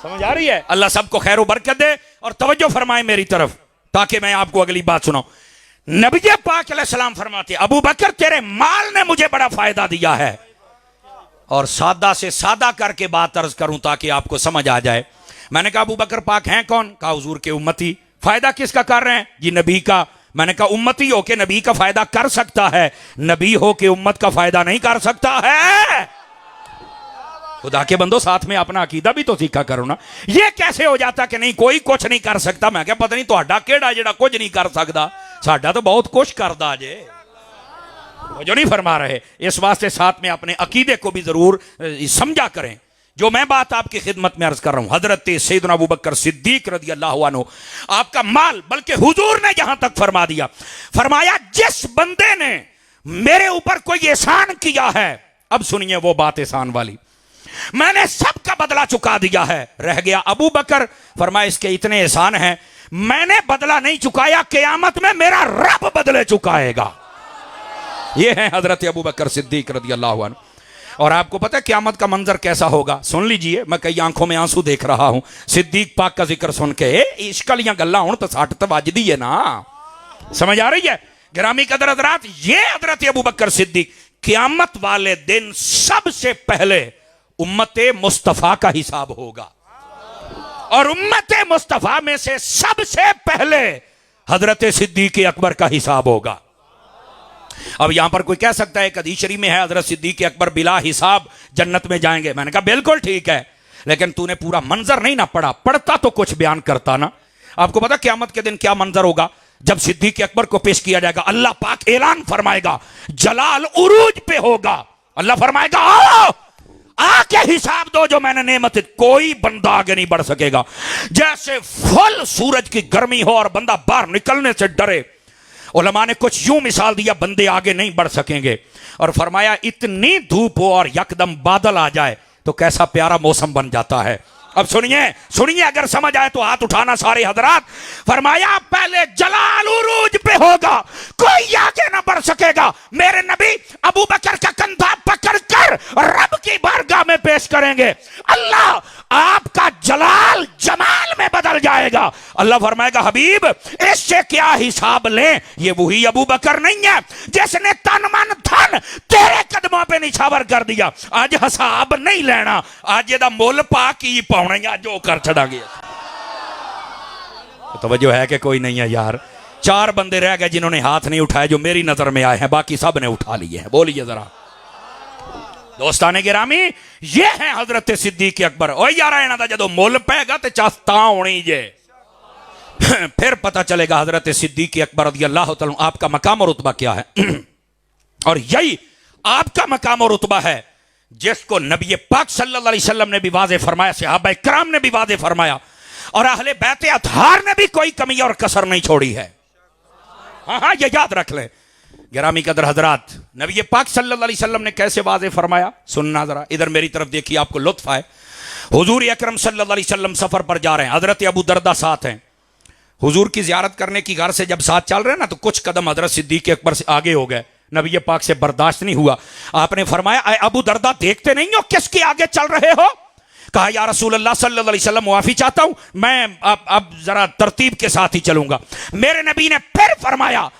समझ आ रही है। अल्लाह सबको खैर व बरकत दे और तवज्जो फरमाए मेरी तरफ, ताकि मैं आपको अगली बात सुनाऊं। नबी पाक अलैहिस्सलाम फरमाते अबू बकर तेरे माल ने मुझे बड़ा फायदा दिया है। और सादा से सादा करके बात अर्ज करूं ताकि आपको समझ आ जाए। मैंने कहा अबू बकर पाक हैं कौन? कहा हुजूर के उम्मती। फायदा किसका कर रहे हैं जी? नबी का। मैंने कहा उम्मती हो के नबी का फायदा कर सकता है, नबी हो के उम्मत का फायदा नहीं कर सकता है। खुदा के बंदो साथ में अपना अकीदा भी तो सीखा करो ना। ये कैसे हो जाता कि नहीं कोई कुछ नहीं कर सकता? मैं क्या पता नहीं तुहाडा केड़ा जेड़ा कुछ नहीं कर सकता, साडा तो बहुत कुछ करदा जे, वो जो नहीं फरमा रहे। इस वास्ते साथ में अपने अकीदे को भी जरूर समझा करें। जो मैं बात आपकी खिदमत में अर्ज कर रहा हूं, हजरत सैयदना अबू बकर सिद्दीक रज़ी अल्लाह अन्हु, आपका माल, बल्कि हुजूर ने यहां तक फरमा दिया, फरमाया जिस बंदे ने मेरे ऊपर कोई एहसान किया है, अब सुनिए वो बात एहसान वाली, मैंने सबका बदला चुका दिया है। रह गया अबू बकर, फरमाया इसके इतने एहसान हैं, मैंने बदला नहीं चुकाया, क़यामत में मेरा रब बदले चुकाएगा। ये है हजरत अबू बकर सिद्दीक रज़ी अल्लाह अन्हु। और आपको पता है क़यामत का मंजर कैसा होगा? सुन लीजिए, मैं कई आंखों में आंसू देख रहा हूं सिद्दीक पाक का जिक्र सुन के। इश्कलियां गल्ला हूं तो सट तो वजदी है ना, समझ आ रही है? गिरामी कदर हजरात, ये हजरत अबू बकर सिद्दीक क़यामत वाले दिन सबसे पहले उम्मते मुस्तफ़ा का हिसाब होगा, और उम्मते मुस्तफ़ा में से सबसे पहले हजरत सिद्दीक अकबर का हिसाब होगा। अब यहां पर कोई कह सकता है हदीस शरीफ में है हजरत सिद्दीक अकबर बिला हिसाब जन्नत में जाएंगे। मैंने कहा बिल्कुल ठीक है, लेकिन तूने पूरा मंजर नहीं ना पढ़ा, पढ़ता तो कुछ बयान करता ना। आपको पता क़यामत के दिन क्या मंजर होगा? जब सिद्दीक अकबर को पेश किया जाएगा, अल्लाह पाक ऐलान फरमाएगा, जलाल उरूज पे होगा, अल्लाह फरमाएगा आओ आके हिसाब दो जो मैंने नेमत। कोई बंदा आगे नहीं बढ़ सकेगा। जैसे फुल सूरज की गर्मी हो और बंदा बाहर निकलने से डरे, उलमा ने कुछ यूं मिसाल दिया, बंदे आगे नहीं बढ़ सकेंगे। और फरमाया इतनी धूप हो और यकदम बादल आ जाए तो कैसा प्यारा मौसम बन जाता है। अब सुनिए सुनिए, अगर समझ आए तो हाथ उठाना सारे हजरात। फरमाया पहले जलाल उरूज पे होगा, कोई आगे ना बढ़ सकेगा। मेरे नबी अबू बकर का कंधा पकड़ कर रब की बारगाह में पेश करेंगे, अल्लाह आपका जलाल जमाल में बदल जाएगा। अल्लाह फरमाएगा हबीब इससे क्या हिसाब लें? ये वही अबू बकर नहीं है जिसने तन मन धन तेरे कदमों पे निछावर कर दिया। आज हिसाब नहीं लेना, आज ये मुल पा की पाउना जो कर छड़ा गया। तो तवज्जो है कि कोई नहीं है यार? 4 बंदे रह गए जिन्होंने हाथ नहीं उठाए, जो मेरी नजर में आए हैं, बाकी सब ने उठा लिए हैं। बोलिए जरा दोस्ताने गिरामी, ये है हजरत सिद्दीक अकबर। ओ यार इन्हां दा जदों मुल पैगा ते चास्ता होनी जे फिर पता चलेगा हजरत सिद्दीक अकबर रज़ी अल्लाह तआला आपका मकाम और रुतबा क्या है। और यही आपका मकाम और रुतबा है जिसको नबी पाक सल्लल्लाहु अलैहि वसल्लम ने भी वाज़े फरमाया, सहाबा किराम ने भी वाज़े फरमाया, और अहले बैत अतहार ने भी कोई कमी और कसर नहीं छोड़ी है। हाँ हाँ, ये याद रख लें गिरामी कदर हजरात, नबी पाक सल्लल्लाहु अलैहि वसल्लम ने कैसे वाज़े फरमाया, सुनना जरा। इधर मेरी तरफ देखिए, आपको लुत्फ आए। हुजूर अकरम सल्लल्लाहु अलैहि वसल्लम सफर पर जा रहे हैं, हजरत अबू दरदा साथ हैं। हुजूर की जियारत करने की घर से जब साथ चल रहे हैं ना, तो कुछ कदम हजरत सिद्दीक अकबर से आगे हो गए। नबी पाक से बर्दाश्त नहीं हुआ। आपने फरमाया, अबू दरदा देखते नहीं हो किसके आगे चल रहे हो? कहा, या रसूल अल्लाह सल्लल्लाहु अलैहि वसल्लम, माफी चाहता हूं, मैं अब जरा तरतीब के साथ ही चलूंगा। मेरे नबी ने फिर फरमाया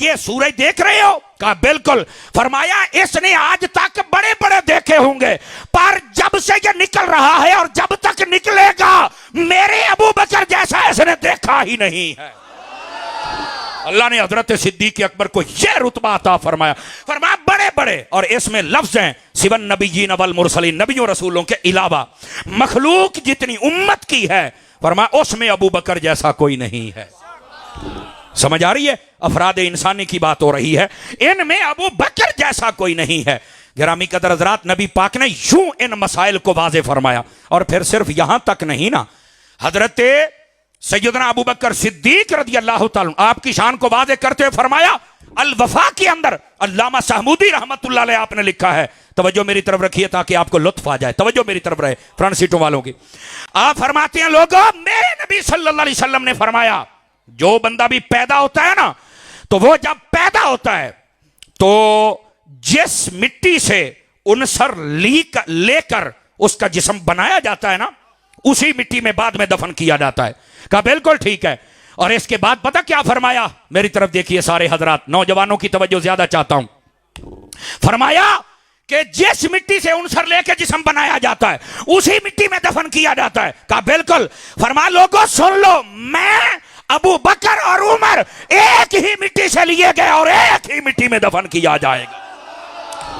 ये सूरज देख रहे हो? कहा बिल्कुल। फरमाया इसने आज तक बड़े बड़े देखे होंगे, पर जब से ये निकल रहा है और जब तक निकलेगा, मेरे अबू बकर जैसा इसने देखा ही नहीं है। अल्लाह ने हजरत सिद्दीक अकबर को यह रुतबा अता फरमाया बड़े बड़े, और इसमें लफ्ज हैं सिवन नबीयीन वल मुरसलीन, नबियों रसूलों के अलावा मखलूक जितनी उम्मत की है, फरमाया उसमें अबू बकर जैसा कोई नहीं है। समझ आ रही है? अफराद इंसानी की बात हो रही है, इनमें अबू बकर जैसा कोई नहीं है। गिरामी कदर हज़रात, नबी पाक ने यूं इन मसाइल को वाज़े फरमाया। और फिर सिर्फ यहां तक नहीं ना, हजरत सैयदना अबू बकर सिद्दीक रज़ी अल्लाह ताला आपकी शान को वाज़े करते हुए फरमाया, अल वफा के अंदर अल्लामा सहमूदी रहमतुल्लाह अलैह आपने लिखा है, तवज्जो मेरी तरफ रखिए ताकि आपको लुत्फ आ जाए, तवज्जो मेरी तरफ रहे फ्रंट सीटों वालों की। आप फरमाते हैं, लोगों, मेरे नबी सल्लल्लाहु अलैहि वसल्लम ने फरमाया, जो बंदा भी पैदा होता है ना, तो वो जब पैदा होता है तो जिस मिट्टी से उनसर लेकर उसका जिस्म बनाया जाता है ना, उसी मिट्टी में बाद में दफन किया जाता है। कहा बिल्कुल ठीक है। और इसके बाद पता क्या फरमाया? मेरी तरफ देखिए सारे हजरात, नौजवानों की तवज्जो ज्यादा चाहता हूं। फरमाया कि जिस मिट्टी से उनसर लेकर जिस्म बनाया जाता है उसी मिट्टी में दफन किया जाता है। कहा बिल्कुल। फरमाया, लोगों सुन लो, मैं, अबू बकर और उमर एक ही मिट्टी से लिए गए और एक ही मिट्टी में दफन किया जाएगा।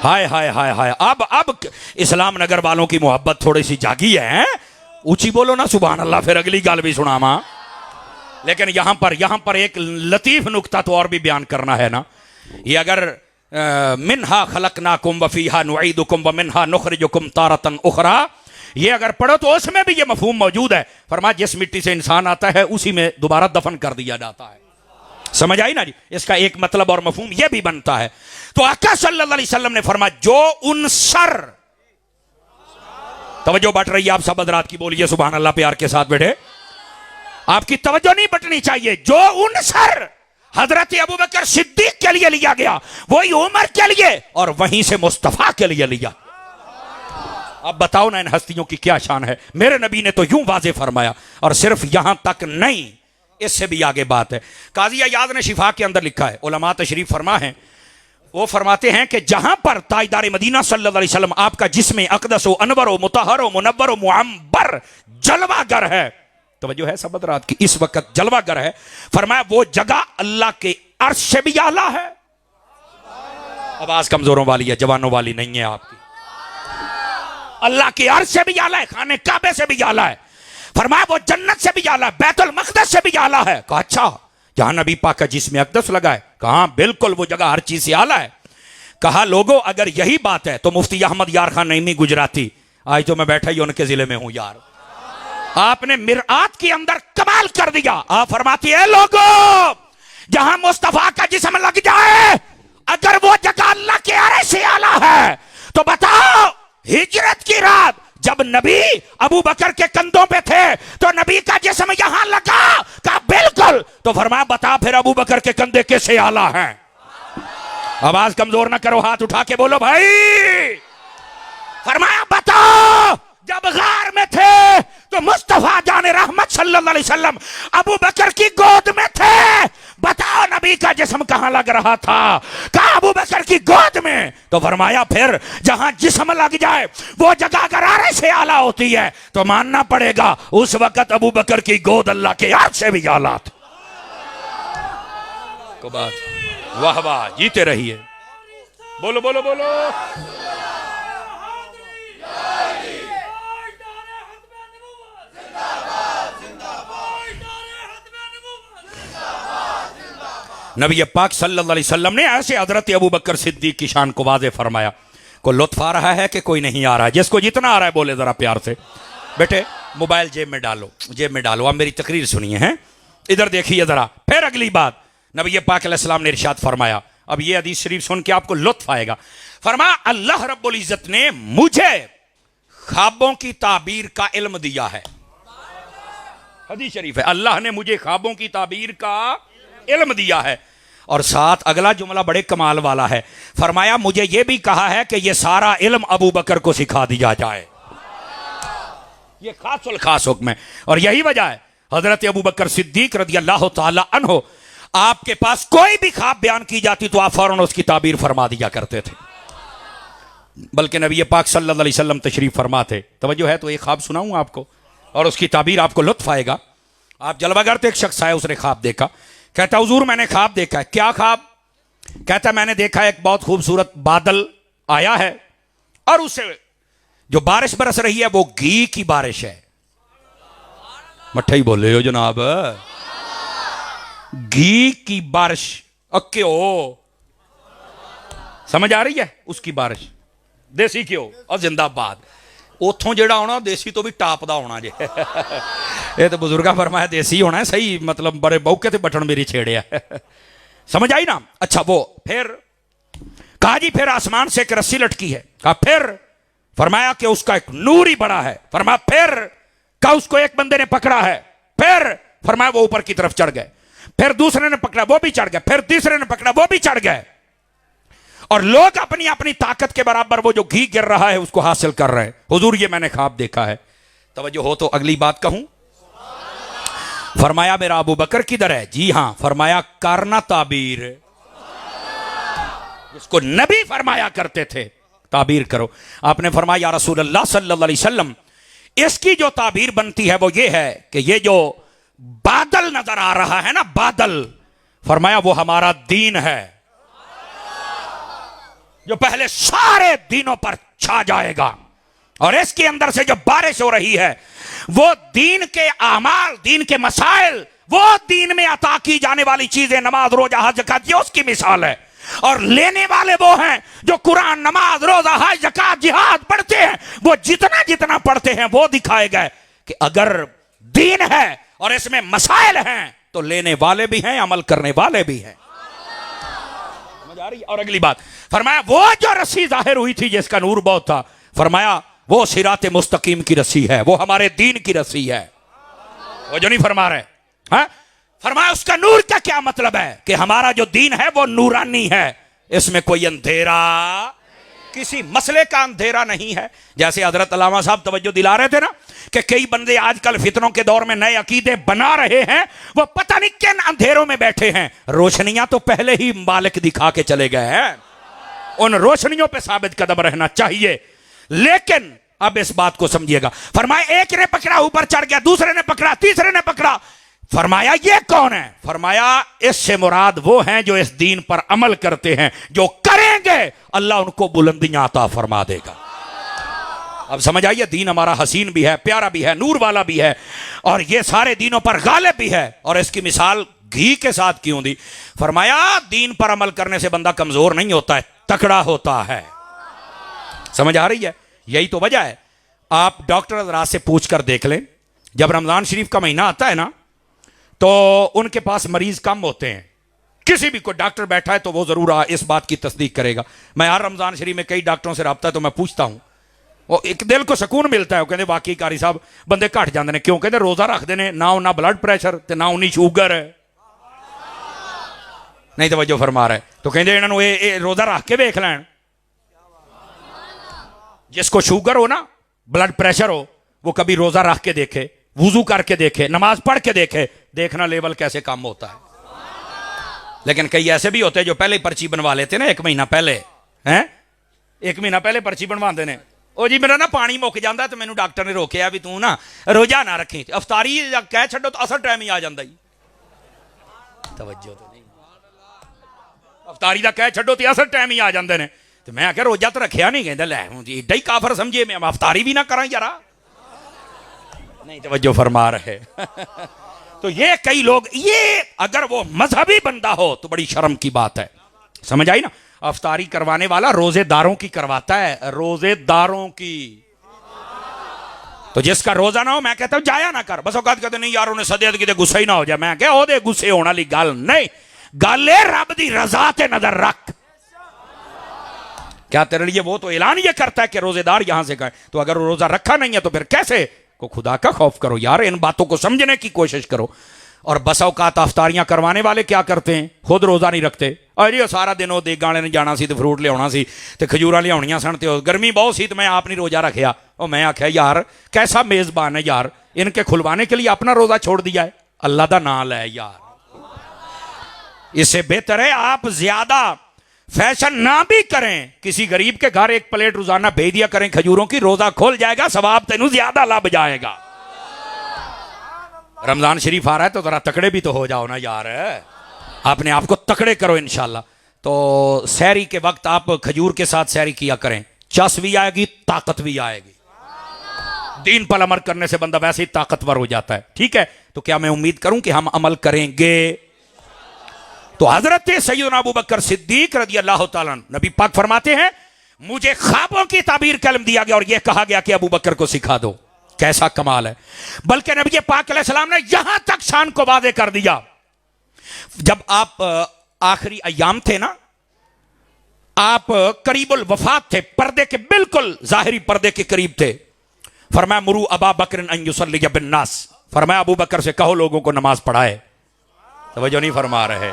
हाय हाय हाय हाय। अब इस्लाम नगर वालों की मोहब्बत थोड़ी सी जागी है। ऊंची बोलो ना सुभान अल्लाह, फिर अगली गाल भी सुनामा। लेकिन यहां पर एक लतीफ नुक्ता तो और भी बयान करना है ना। ये अगर मिन्हा खलकनाकुम व फीहा नुईदुकुम व मिन्हा नुखरिजुकुम तारतन उखरा, ये अगर पढ़ो तो उसमें भी ये मफहूम मौजूद है। फरमाया, जिस मिट्टी से इंसान आता है उसी में दोबारा दफन कर दिया जाता है। समझ आई ना जी? इसका एक मतलब और मफहूम यह भी बनता है। तो आका सल्लल्लाहु अलैहि वसल्लम ने फरमाया, जो उनसर, तवज्जो बट रही है आप सब हज़रात की, बोलिए सुभान अल्लाह प्यार के साथ बेटे, आपकी तवज्जो नहीं बटनी चाहिए। जो उनसर हजरत अबू बकर सिद्दीक के लिए लिया गया, वही उमर के लिए और वहीं से मुस्तफा के लिए लिया। अब बताओ ना इन हस्तियों की क्या शान है। मेरे नबी ने तो यूं वाज़े फरमाया। और सिर्फ यहां तक नहीं, इससे भी आगे बात है। काजी अयाद ने शिफा के अंदर लिखा है, उलमा तशरीफ फरमा है, वो फरमाते हैं कि जहां पर ताजदार मदीना सल्लल्लाहु अलैहि वसल्लम आपका जिस्म अक़दस अनवर मुतहहर मुनव्वर मुअम्बर जलवागर है, तवज्जो है सब रात की, इस वक्त जलवागर है। फरमाया, वो जगह अल्लाह के अर्श से भी आला है। आवाज कमजोरों वाली है, जवानों वाली नहीं है आपकी। अल्लाह के अर्श से भी आला है, खाने काबे से भी आला है। फरमाया, वो जन्नत से भी आला है, बैतुल मक़दस से भी आला है। कहा अच्छा, जहां नबी पाक का जिस्म अक़दस लगा है? कहा बिल्कुल, वो जगह हर चीज से आला है। कहा लोगों, अगर यही बात है तो मुफ्ती अहमद यार खान नईमी गुजराती, आज तो मैं बैठा ही उनके जिले में हूं यार, आपने मिरआत के अंदर कमाल कर दिया। आप फरमाती है, लोगों, जहां मुस्तफा का जिस्म लग जाए, अगर वो जगह अल्लाह के अर्श से आला है, तो बताओ हिजरत की रात जब नबी अबू बकर के कंधों पे थे तो नबी का जिस्म यहां लगा? कहा बिल्कुल। तो फरमाया, बता फिर अबू बकर के कंधे कैसे आला है? आवाज कमजोर ना करो, हाथ उठा के बोलो भाई। फरमाया, बताओ, जब गार में थे तो मुस्तफा जाने रहमत सल्लल्लाहु अलैहि वसल्लम अबू बकर की गोद में थे। बताओ नबी का जिस्म कहां लग रहा था? कहा अबू बकर की गोद में। तो फरमाया, फिर जहां जिस्म लग जाए वो जगह अगर अर्श से आला होती है तो मानना पड़ेगा उस वक्त अबू बकर की गोद अल्लाह के अर्श से भी आला थी। को बात, वाह वाह, जीते रहिए, बोलो बोलो बोलो। नबी पाक सल्लल्लाहु अलैहि वसल्लम ने ऐसे हजरत अबू बकर सिद्दीक की शान को वाज़े फरमाया। को लुत्फ आ रहा है कि कोई नहीं आ रहा है? जिसको जितना आ रहा है बोले जरा प्यार से। बेटे मोबाइल जेब में डालो, जेब में डालो। आप मेरी तकरीर सुनिए हैं, इधर देखिए जरा। फिर अगली बात, नबी पाक अलैहिस्सलाम ने इरशाद फरमाया, अब ये हदीस शरीफ सुन के आपको लुत्फ आएगा। फरमाया, अल्लाह रब्बुल इज्जत ने मुझे ख्वाबों की ताबीर का इल्म दिया है। हदीस शरीफ है, अल्लाह ने मुझे ख्वाबों की ताबीर का इल्म दिया है। और साथ अगला जुमला बड़े कमाल वाला है, फरमाया मुझे यह भी कहा है कि यह सारा इल्म अबू बकर को सिखा दिया जाए। यह खासुल खास हुक्म है। और यही वजह है हजरत अबू बकर सिद्दीक रदी अल्लाह ताला अन्हो, आपके पास कोई भी ख्वाब बयान की जाती तो आप फौरन उसकी ताबीर फरमा दिया करते थे। बल्कि नबी पाक सल्लल्लाहु अलैहि वसल्लम तशरीफ फरमाते, तवज्जो है तो एक ख्वाब सुनाऊं आपको और उसकी ताबीर आपको लुत्फ आएगा। आप जलवा करते, एक शख्स आया, उसने ख्वाब देखा, कहता हुजूर मैंने ख्वाब देखा है। क्या ख्वाब? कहता मैंने देखा एक बहुत खूबसूरत बादल आया है और उससे जो बारिश बरस रही है वो घी की बारिश है। मट्ठा ही बोले हो जनाब, घी की बारिश, क्यों समझ आ रही है? उसकी बारिश, देसी घ्यो और जिंदाबाद। उथों जेड़ा आना देसी तो भी टाप दा होना जे। ये तो बुजुर्गा फरमाया देसी होना है, सही मतलब बड़े बौके ते बटन मेरी छेड़े। समझ आई ना? अच्छा वो फिर कहा जी फिर आसमान से एक रस्सी लटकी है। कहा फिर? फरमाया कि उसका एक नूर ही बड़ा है। फरमाया फिर? कहा उसको एक बंदे ने पकड़ा है। फिर? फरमाया वो ऊपर की तरफ चढ़ गए। फिर दूसरे ने पकड़ा, वो भी चढ़ गए। फिर तीसरे ने पकड़ा, वो भी चढ़ गए। और लोग अपनी अपनी ताकत के बराबर वो जो घी गिर रहा है उसको हासिल कर रहे हैं। हुजूर ये मैंने ख्वाब देखा है। तवज्जो हो तो अगली बात कहूं। फरमाया मेरा अबू बकर किधर है? जी हां। फरमाया करना ताबीर, जिसको नबी फरमाया करते थे ताबीर करो। आपने फरमाया या रसूल अल्लाह सल्लल्लाहु अलैहि वसल्लम, इसकी जो ताबीर बनती है वो ये है कि ये जो बादल नजर आ रहा है ना, बादल, फरमाया वो हमारा दीन है जो पहले सारे दीनों पर छा जाएगा। और इसके अंदर से जो बारिश हो रही है वो दीन के आमाल, दीन के मसाइल, वो दीन में अता की जाने वाली चीजें, नमाज रोजा हज ज़कात, ये उसकी मिसाल है। और लेने वाले वो हैं जो कुरान, नमाज रोजा हज ज़कात जिहाद पढ़ते हैं। वो जितना जितना पढ़ते हैं वो दिखाए गए कि अगर दीन है और इसमें मसाइल हैं तो लेने वाले भी हैं, अमल करने वाले भी हैं। समझ आ रही? और अगली बात फरमाया वो जो रस्सी जाहिर हुई थी जिसका नूर बहुत था, फरमाया वो सिराते मुस्तकीम की रस्सी है, वो हमारे दीन की रस्सी है। वो जो नहीं फरमा रहे हैं? फरमाया उसका नूर का क्या मतलब है कि हमारा जो दीन है वो नूरानी है, इसमें कोई अंधेरा, किसी मसले का अंधेरा नहीं है। जैसे हजरत अल्लामा साहब तवज्जो दिला रहे थे ना कि कई बंदे आजकल फितनों के दौर में नए अकीदे बना रहे हैं, वो पता नहीं किन अंधेरों में बैठे हैं। रोशनियां तो पहले ही मालिक दिखा के चले गए हैं, उन रोशनियों पे साबित कदम रहना चाहिए। लेकिन अब इस बात को समझिएगा। फरमाया एक ने पकड़ा, ऊपर चढ़ गया, दूसरे ने पकड़ा, तीसरे ने पकड़ा। फरमाया ये कौन है? फरमाया इससे मुराद वो हैं जो इस दीन पर अमल करते हैं, जो करेंगे अल्लाह उनको बुलंदियां अता फरमा देगा। अब समझ आइए, दीन हमारा हसीन भी है, प्यारा भी है, नूर वाला भी है, और ये सारे दीनों पर गालिब भी है। और इसकी मिसाल घी के साथ क्यों दी? फरमाया दीन पर अमल करने से बंदा कमजोर नहीं होता है, तकड़ा होता है। समझ आ रही है? यही तो वजह है। आप डॉक्टर हज़रात से पूछ कर देख लें, जब रमजान शरीफ का महीना आता है ना तो उनके पास मरीज कम होते हैं। किसी भी कोई डॉक्टर बैठा है तो वो जरूर इस बात की तस्दीक करेगा। मैं हर रमजान शरीफ में कई डॉक्टरों से रब्ता है तो मैं पूछता हूं, वो एक दिल को सुकून मिलता है। वो कहते वाकई कारी साहब बंदे घट जाते हैं। क्यों? कहते रोजा रखते हैं ना, उन्ना ब्लड प्रेशर ते ना उन्नी शुगर है। नहीं तो वजो फरमा रहा है तो कहते इन्होंने रोजा रख के वेख लैन। जिसको शुगर हो ना, ब्लड प्रेशर हो, वो कभी रोजा रख के देखे, वुजू करके देखे, नमाज पढ़ के देखे, देखना लेवल कैसे कम होता है। लेकिन कई ऐसे भी होते हैं जो पहले पर्ची बनवा लेते ना, एक महीना पहले, हैं 1 महीना पहले पर्ची बनवाते हैं। ओ जी मेरा ना पानी मुक जाता तो मैंने डॉक्टर ने रोकया भी तू ना रोजा ना रखी, अफतारी कह छो तो असर टाइम ही आ जाता ही। तवज्जो तो नहीं, अफतारी का कह छो तो असर टाइम ही आ जाते हैं। तो मैं आख्या रोजा तो रखिया नहीं, कहता लै हूँ एडा ही काफर समझे, मैं अफतारी भी ना करा यारा। नहीं तवज्जो फरमा रहे। तो ये कई लोग, ये अगर वो मजहबी बंदा हो तो बड़ी शर्म की बात है। समझ आई ना? अफतारी करवाने वाला रोजेदारों की करवाता है, रोजेदारों की। तो जिसका रोजा ना हो, मैं कहता हूं जाया ना कर। बस औकात कहते नहीं यार उन्हें सदे कि गुस्सा ही ना हो जाए। मैं क्या ओदे गुस्से होने वाली गल नहीं, गल रब दी रजा ते नजर रख। क्या तेरे लिए वो तो ऐलान ये करता है कि रोजेदार यहां से गए, तो अगर रोजा रखा नहीं है तो फिर कैसे को खुदा का खौफ करो यार, इन बातों को समझने की कोशिश करो। और बस औकात अफ्तारियां करवाने वाले क्या करते हैं, खुद रोज़ा नहीं रखते। अरे सारा दिन वो देग गाने ने जाना सी, फ्रूट लिया सी, खजूर लिया सन, तो गर्मी बहुत सी, तो मैं आप नहीं रोज़ा रखिया। और मैं आख्या यार कैसा मेज़बान है यार, इनके खुलवाने के लिए अपना रोज़ा छोड़ दिया है। अल्लाह का नाम है यार, इससे बेहतर है आप ज्यादा फैशन ना भी करें, किसी गरीब के घर एक प्लेट रोजाना भेज दिया करें खजूरों की, रोजा खोल जाएगा, सवाब तेनू ज्यादा लग जाएगा। रमजान शरीफ आ रहा है तो जरा तकड़े भी तो हो जाओ ना यार, अपने आप को तकड़े करो इंशाल्लाह। तो सहरी के वक्त आप खजूर के साथ सहरी किया करें, चस भी आएगी, ताकत भी आएगी। दीन पर अमल करने से बंदा वैसे ही ताकतवर हो जाता है, ठीक है। तो क्या मैं उम्मीद करूं कि हम अमल करेंगे। तो हजरत सैयदना अबू बकर सिद्दीक रज़ी अल्लाह ताला अन्हु, नबी पाक फरमाते हैं मुझे ख्वाबों की ताबीर का इल्म दिया गया और यह कहा गया कि अबू बकर को सिखा दो। कैसा कमाल है। बल्कि नबी पाक अलैहिस्सलाम ने यहां तक शान को वाज़े कर दिया, जब आप आखिरी अय्याम थे ना, आप करीबुल वफात थे, पर्दे के बिल्कुल जाहिरी पर्दे के करीब थे। फरमाया मुरू अबा बकर अन युसल्ली बिन नास, फरमाया अबू बकर से कहो लोगों को नमाज पढ़ाए। तवज्जो नहीं फरमा रहे।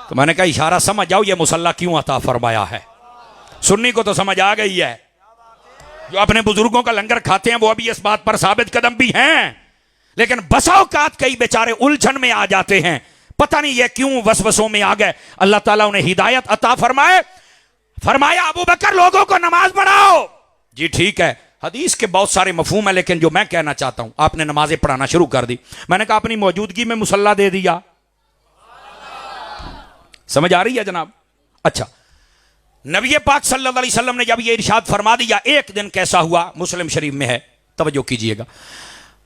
तो मैंने कहा इशारा समझ जाओ ये मुसल्ला क्यों अता फरमाया है। सुन्नी को तो समझ आ गई है, जो अपने बुजुर्गों का लंगर खाते हैं वो अभी इस बात पर साबित कदम भी हैं, लेकिन बसाओकात कई बेचारे उलझन में आ जाते हैं, पता नहीं ये क्यों वसवसों में आ गए। अल्लाह ताला उन्हें हिदायत अता फरमाए। फरमाया अबू बकर लोगों को नमाज पढ़ाओ। जी ठीक है, हदीस के बहुत सारे मफहूम है, लेकिन जो मैं कहना चाहता हूं, आपने नमाजें पढ़ाना शुरू कर दी। मैंने कहा अपनी मौजूदगी में मुसल्ला दे दिया। समझ आ रही है जनाब। अच्छा, नबी पाक सल्लल्लाहु अलैहि वसल्लम ने जब ये इरशाद फरमा दिया, एक दिन कैसा हुआ, मुस्लिम शरीफ में है, तवज्जो कीजिएगा।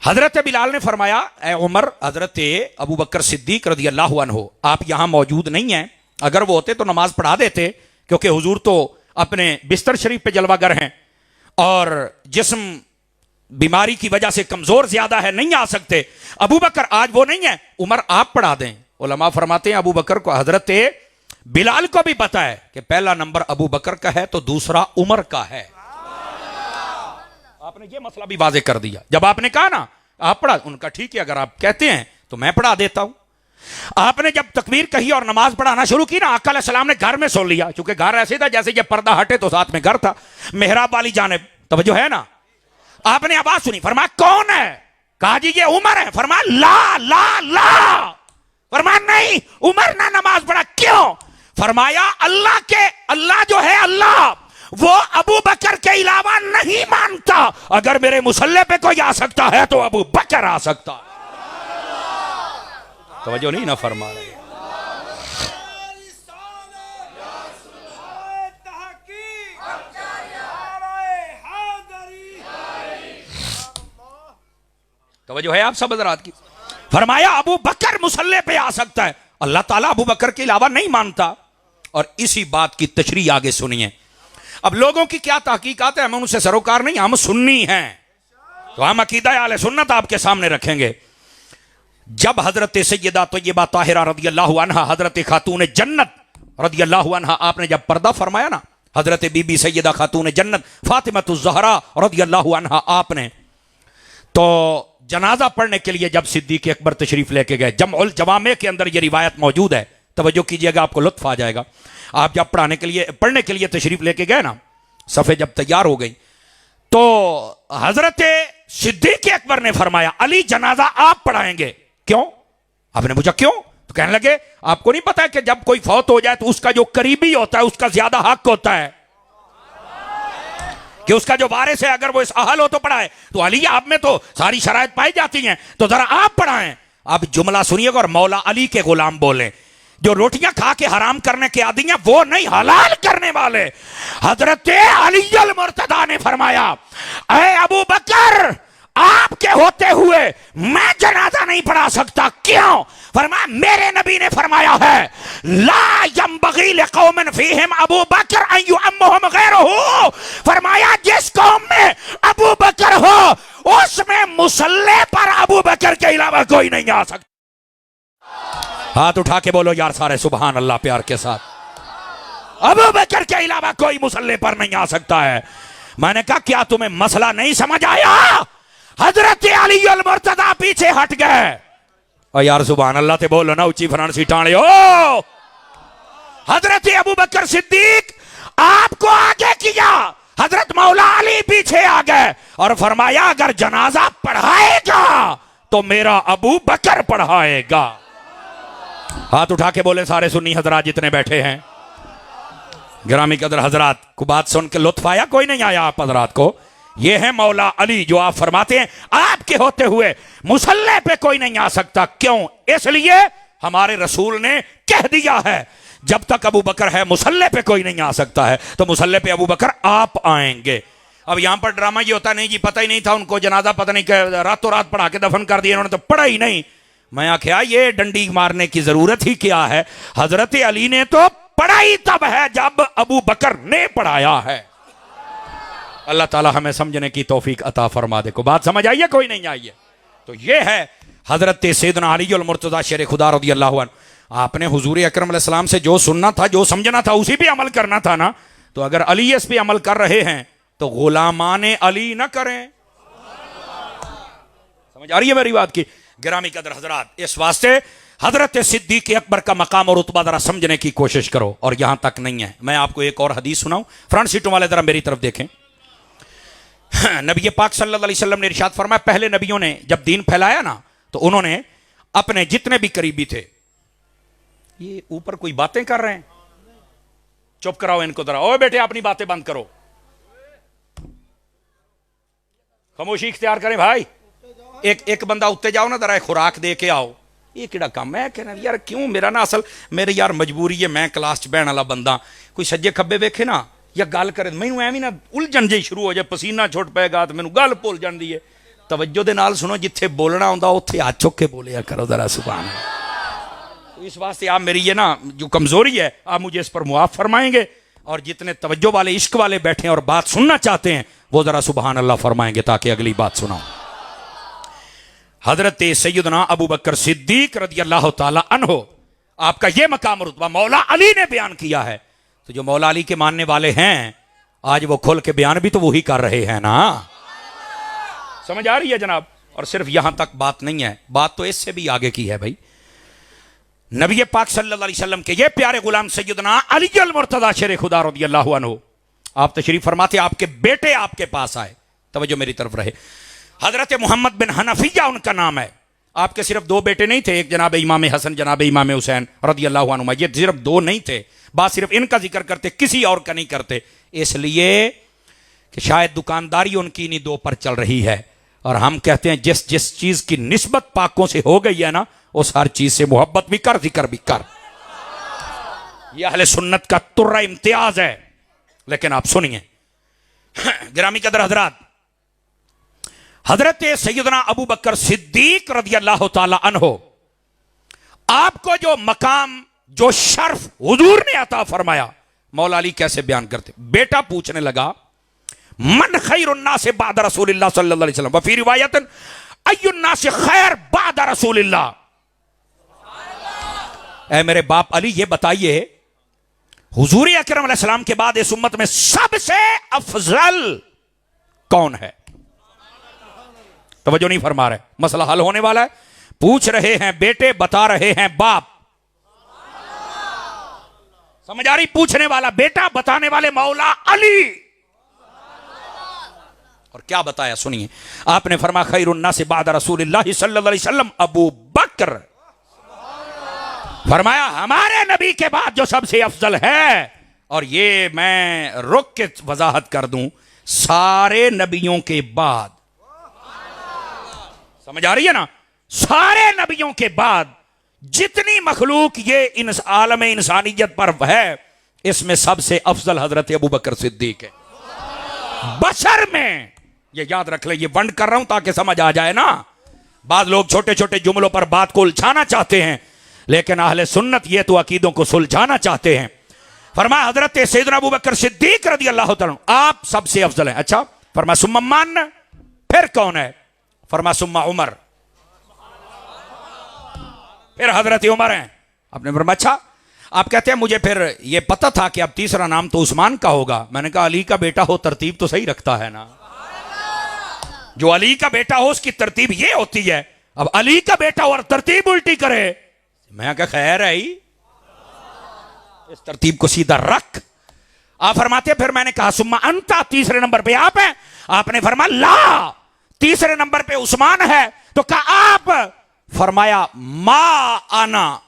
हजरत बिलाल ने फरमाया ए उमर, हजरत अबू बकर सिद्दीक रज़ी अल्लाहु अन्हु आप यहां मौजूद नहीं हैं, अगर वो होते तो नमाज पढ़ा देते, क्योंकि हुजूर तो अपने बिस्तर शरीफ पे जलवागर हैं और जिस्म बीमारी की वजह से कमजोर ज्यादा है, नहीं आ सकते। अबू बकर आज वो नहीं है, उमर आप पढ़ा दें। उलमा फरमाते हैं अबू बकर को, हजरत बिलाल को भी पता है कि पहला नंबर अबू बकर का है तो दूसरा उमर का है। आपने ये मसला भी वाजे कर दिया। जब आपने कहा ना आप पढ़ा, उनका ठीक है, अगर आप कहते हैं तो मैं पढ़ा देता हूं। आपने जब तकबीर कही और नमाज पढ़ाना शुरू की ना, आका अलैहिस्सलाम ने घर में सुन लिया, क्योंकि घर ऐसे था जैसे ये पर्दा हटे तो साथ में घर था, मेहराब वाली जानिब, तवज्जो है ना। आपने आवाज सुनी, फरमाया कौन है, कहा जी ये उमर है। फरमाया ला ला ला, फरमाया नहीं उमर ना नमाज पढ़ा। क्यों? फरमाया अल्लाह जो है अल्लाह, वो अबू बकर के अलावा नहीं मानता। अगर मेरे मुसल्ले पे कोई आ सकता है तो अबू बकर आ सकता है। तवज्जो नहीं ना फरमा रहे। तवज्जो है आप सब हज़रात की। फरमाया अबू बकर मुसल्ले पे आ सकता है, अल्लाह ताला अबू बकर के अलावा नहीं मानता। और इसी बात की तशरीह आगे सुनिए। अब लोगों की क्या तहकीकात है, हम उनसे सरोकार नहीं, हम सुन्नी हैं, तो हम अकीदा अहले सुन्नत आपके सामने रखेंगे। जब हजरत सैयदा तय्यबा ताहिरा रज़ी अल्लाहु अन्हा, हजरत खातून जन्नत रज़ी अल्लाहु अन्हा, आपने जब पर्दा फरमाया ना, हजरत बीबी सैयदा खातून जन्नत फातिमतुज़ ज़हरा रज़ी अल्लाहु अन्हा, आपने तो जनाजा पढ़ने के लिए जब सिद्दीक़ अकबर तशरीफ लेके गए, जमउल जवामे के अंदर ये रिवायत मौजूद है, तवज्जो कीजिएगा, आपको लुत्फ आ जाएगा। आप जब पढ़ने के लिए तशरीफ लेके गए ना, सफ़े जब तैयार हो गई तो हजरत सिद्दीक़ अकबर ने फरमाया अली जनाजा आप पढ़ाएंगे। क्यों? आपने पूछा क्यों? तो कहने लगे आपको नहीं पता है कि जब कोई फौत हो जाए तो उसका जो करीबी होता है उसका ज्यादा हक होता है, कि उसका जो वारिस है अगर वो इस अहल हो तो पढ़ाए। तो अली आप में तो सारी शराइत पाई जाती हैं, तो जरा आप पढ़ाएं। आप जुमला सुनिएगा और मौला अली के गुलाम बोले, जो रोटियां खा के हराम करने के आदी हैं, वो नहीं हलाल करने वाले। हजरत अली अल मुर्तदा ने फरमाया ऐ अबू बकर, आपके होते हुए मैं जनाजा नहीं पढ़ा सकता। क्यों? फरमाया मेरे नबी ने फरमाया है ला यंबगी लिकौमिन फीहिम अबू बकर अन युअम्मुहुम गैरुहु। फरमाया जिस कौम में अबू बकर हो उसमें मुसल्ले पर अबू बकर के अलावा कोई नहीं आ सकता। हाथ उठा के बोलो यार सारे सुभान अल्लाह प्यार के साथ। अबू बकर के अलावा कोई मुसल्ले पर नहीं आ सकता है। मैंने कहा क्या तुम्हें मसला नहीं समझ आया? हजरत अली अल मुर्तजा पीछे हट गए। और यार सुभान अल्लाह ते बोलो ना ऊंची फरांसी टाणे हो। हजरत अबू बकर सिद्दीक आपको आगे किया, हजरत मौला अली पीछे आ गए और फरमाया अगर जनाजा पढ़ाएगा तो मेरा अबू बकर पढ़ाएगा। हाथ उठा के बोले सारे सुन्नी हजरात जितने बैठे हैं। गिरामी कदर हजरात को बात सुन के लुत्फ आया? कोई नहीं आया आप हजरात को? ये है मौला अली जो आप फरमाते हैं आपके होते हुए मुसल्ले पे कोई नहीं आ सकता। क्यों? इसलिए हमारे रसूल ने कह दिया है जब तक अबू बकर है मुसल्ले पे कोई नहीं आ सकता है, तो मुसल्ले पे अबू बकर आप आएंगे। अब यहां पर ड्रामा ये होता नहीं जी पता ही नहीं था उनको जनाजा, पता नहीं रातों रात पढ़ा के दफन कर दिया, उन्होंने तो पढ़ा ही नहीं। मैं आख्या ये डंडी मारने की जरूरत ही क्या है, हजरत अली ने तो पढ़ाई तब है जब अबू बकर ने पढ़ाया है। अल्लाह ताला हमें समझने की तौफीक अता फरमा दे। को बात समझ आई है? कोई नहीं आई है? तो ये है हजरत सैयदना अली अल मुर्तज़ा शेर खुदा रज़ियल्लाहु अन्हु। आपने हुजूर अकरम अलैहिस्सलाम से जो सुनना था, जो समझना था, उसी पे अमल करना था ना। तो अगर अली इस पे अमल कर रहे हैं तो गुलामाने अली ना करें। समझ आ रही है मेरी बात की? गिरामी कदर हजरात, इस वास्ते हजरत सिद्दीक अकबर का मकाम और रुतबा जरा समझने की कोशिश करो। और यहां तक नहीं है, मैं आपको एक और हदीस सुनाऊं। फ्रंट सीटों वाले जरा मेरी तरफ देखें। नबी पाक सल्लल्लाहु अलैहि वसल्लम ने इरशाद फरमाया, पहले नबियों ने जब दीन फैलाया ना तो उन्होंने अपने जितने भी करीबी थे, ये ऊपर कोई बातें कर रहे हैं, चुप कराओ इनको जरा। ओए बेटे अपनी बातें बंद करो, खामोशी इख्तियार करें भाई। एक बंदा उत्ते जाओ ना जरा, खुराक दे के आओ। ये किड़ा काम है? कहना यार क्यों, मेरा ना असल मेरी यार मजबूरी है, मैं क्लास च बहन वाला बंदा, कोई सज्जे खब्बे वेखे ना या गल करे मैनू एवं ना उलझन जी शुरू हो जाए, पसीना छुट पेगा तो मैनू गल भुल जाती है। तवज्जो दे नाल सुनो, जिथे बोलना होंदा उत्थे हाथ चुक के बोलिया करो जरा, सुभान अल्लाह। इस वास्ते आप मेरी ये ना जो कमजोरी है आप मुझे इस पर मुआफ फरमाएंगे, और जितने तवज्जो वाले इश्क वाले बैठे और बात सुनना चाहते हैं वो जरा सुभान अल्लाह फरमाएंगे ताकि अगली बात सुनाओ। हजरत सैयदना अबू बकर सिद्दीक रज़ियल्लाहु ताला अन्हु, आपका यह मकाम रुतबा मौला अली ने बयान किया है। तो जो मौला अली के मानने वाले हैं आज वो खोल के बयान भी तो वही कर रहे हैं ना। समझ आ रही है जनाब? और सिर्फ यहां तक बात नहीं है, बात तो इससे भी आगे की है भाई। नबी पाक सल्लल्लाहु अलैहि वसल्लम के ये प्यारे गुलाम सैयदना अली अल मुर्तज़ा शेर खुदा रज़ियल्लाहु अन्हु, आप तशरीफ फरमाते आपके बेटे आपके पास आए। तवज्जो मेरी तरफ रहे। हजरत मोहम्मद बिन हनफिया उनका नाम है। आपके सिर्फ दो बेटे नहीं थे, एक जनाब इमाम हसन जनाब इमाम हुसैन रज़ियल्लाहु अन्हुमा। ये सिर्फ दो नहीं थे, बात सिर्फ इनका जिक्र करते, किसी और का नहीं करते, इसलिए कि शायद दुकानदारी उनकी इन्हीं दो पर चल रही है। और हम कहते हैं जिस जिस चीज की निस्बत पाकों से हो गई है ना, उस हर चीज से मोहब्बत भी कर, जिक्र भी कर। यह अहले सुन्नत का तुर्रा इम्तियाज है। लेकिन आप सुनिए गिरामी कदर हजरात, हजरत सैयदना अबू बकर सिद्दीक रज़ियल्लाहु ताला अन्हु, आपको जो मकाम जो शर्फ हुजूर ने अता फरमाया, मौला अली कैसे बयान करते। बेटा पूछने लगा मन खैरुन्नास बाद रसूलिल्लाह सल्लल्लाहु अलैहि वसल्लम, वफी रिवायतन अय्युन्नास खैर बाद रसूलिल्लाह। ऐ मेरे बाप अली ये बताइए हुजूर अकरम अलैहिस्सलाम के बाद इस उम्मत में सबसे अफजल कौन है? तवज्जो नहीं फरमा रहे, मसला हल होने वाला है। पूछ रहे हैं बेटे, बता रहे हैं बाप। समझ आ रही? पूछने वाला बेटा, बताने वाले मौला अली। और क्या बताया सुनिए, आपने फरमाया खैरुन्नास बाद रसूलिल्लाह सल्लल्लाहु अलैहि वसल्लम अबू बकर। फरमाया हमारे नबी के बाद जो सबसे अफजल है, और ये मैं रुक के वजाहत कर दूं, सारे नबियों के बाद। समझ आ रही है ना? सारे नबियों के बाद जितनी मखलूक ये इन आलम इंसानियत पर है, इसमें सबसे अफजल हजरत अबू बकर सिद्दीक है। बशर में ये याद रख ले, ये वंड कर रहा हूं ताकि समझ आ जाए ना। बाद लोग छोटे छोटे जुमलों पर बात को उलझाना चाहते हैं, लेकिन अहले सुन्नत ये तो अकीदों को सुलझाना चाहते हैं। फरमाया हजरत सैयदना अबू बकर सिद्दीक रज़ियल्लाहु ताला आप सबसे अफजल हैं। अच्छा, फरमाया सुम्मा मान, फिर कौन है? फरमाया सुम्मा उमर, फिर हजरत उमर हैं। आपने फरमाया अच्छा, आप कहते हैं मुझे फिर ये पता था कि अब तीसरा नाम तो उस्मान का होगा। मैंने कहा अली का बेटा हो, तरतीब तो सही रखता है ना। जो अली का बेटा हो उसकी तरतीब ये होती है, अब अली का बेटा और तरतीब उल्टी करे, मैं क्या खैर है ही? इस तरतीब को सीधा रख। आप फरमाते फिर मैंने कहा सुम्मा अंता, तीसरे नंबर पे आप हैं। आपने फरमाया ला, तीसरे नंबर पे उस्मान है। तो कहा आप, फरमाया मा आना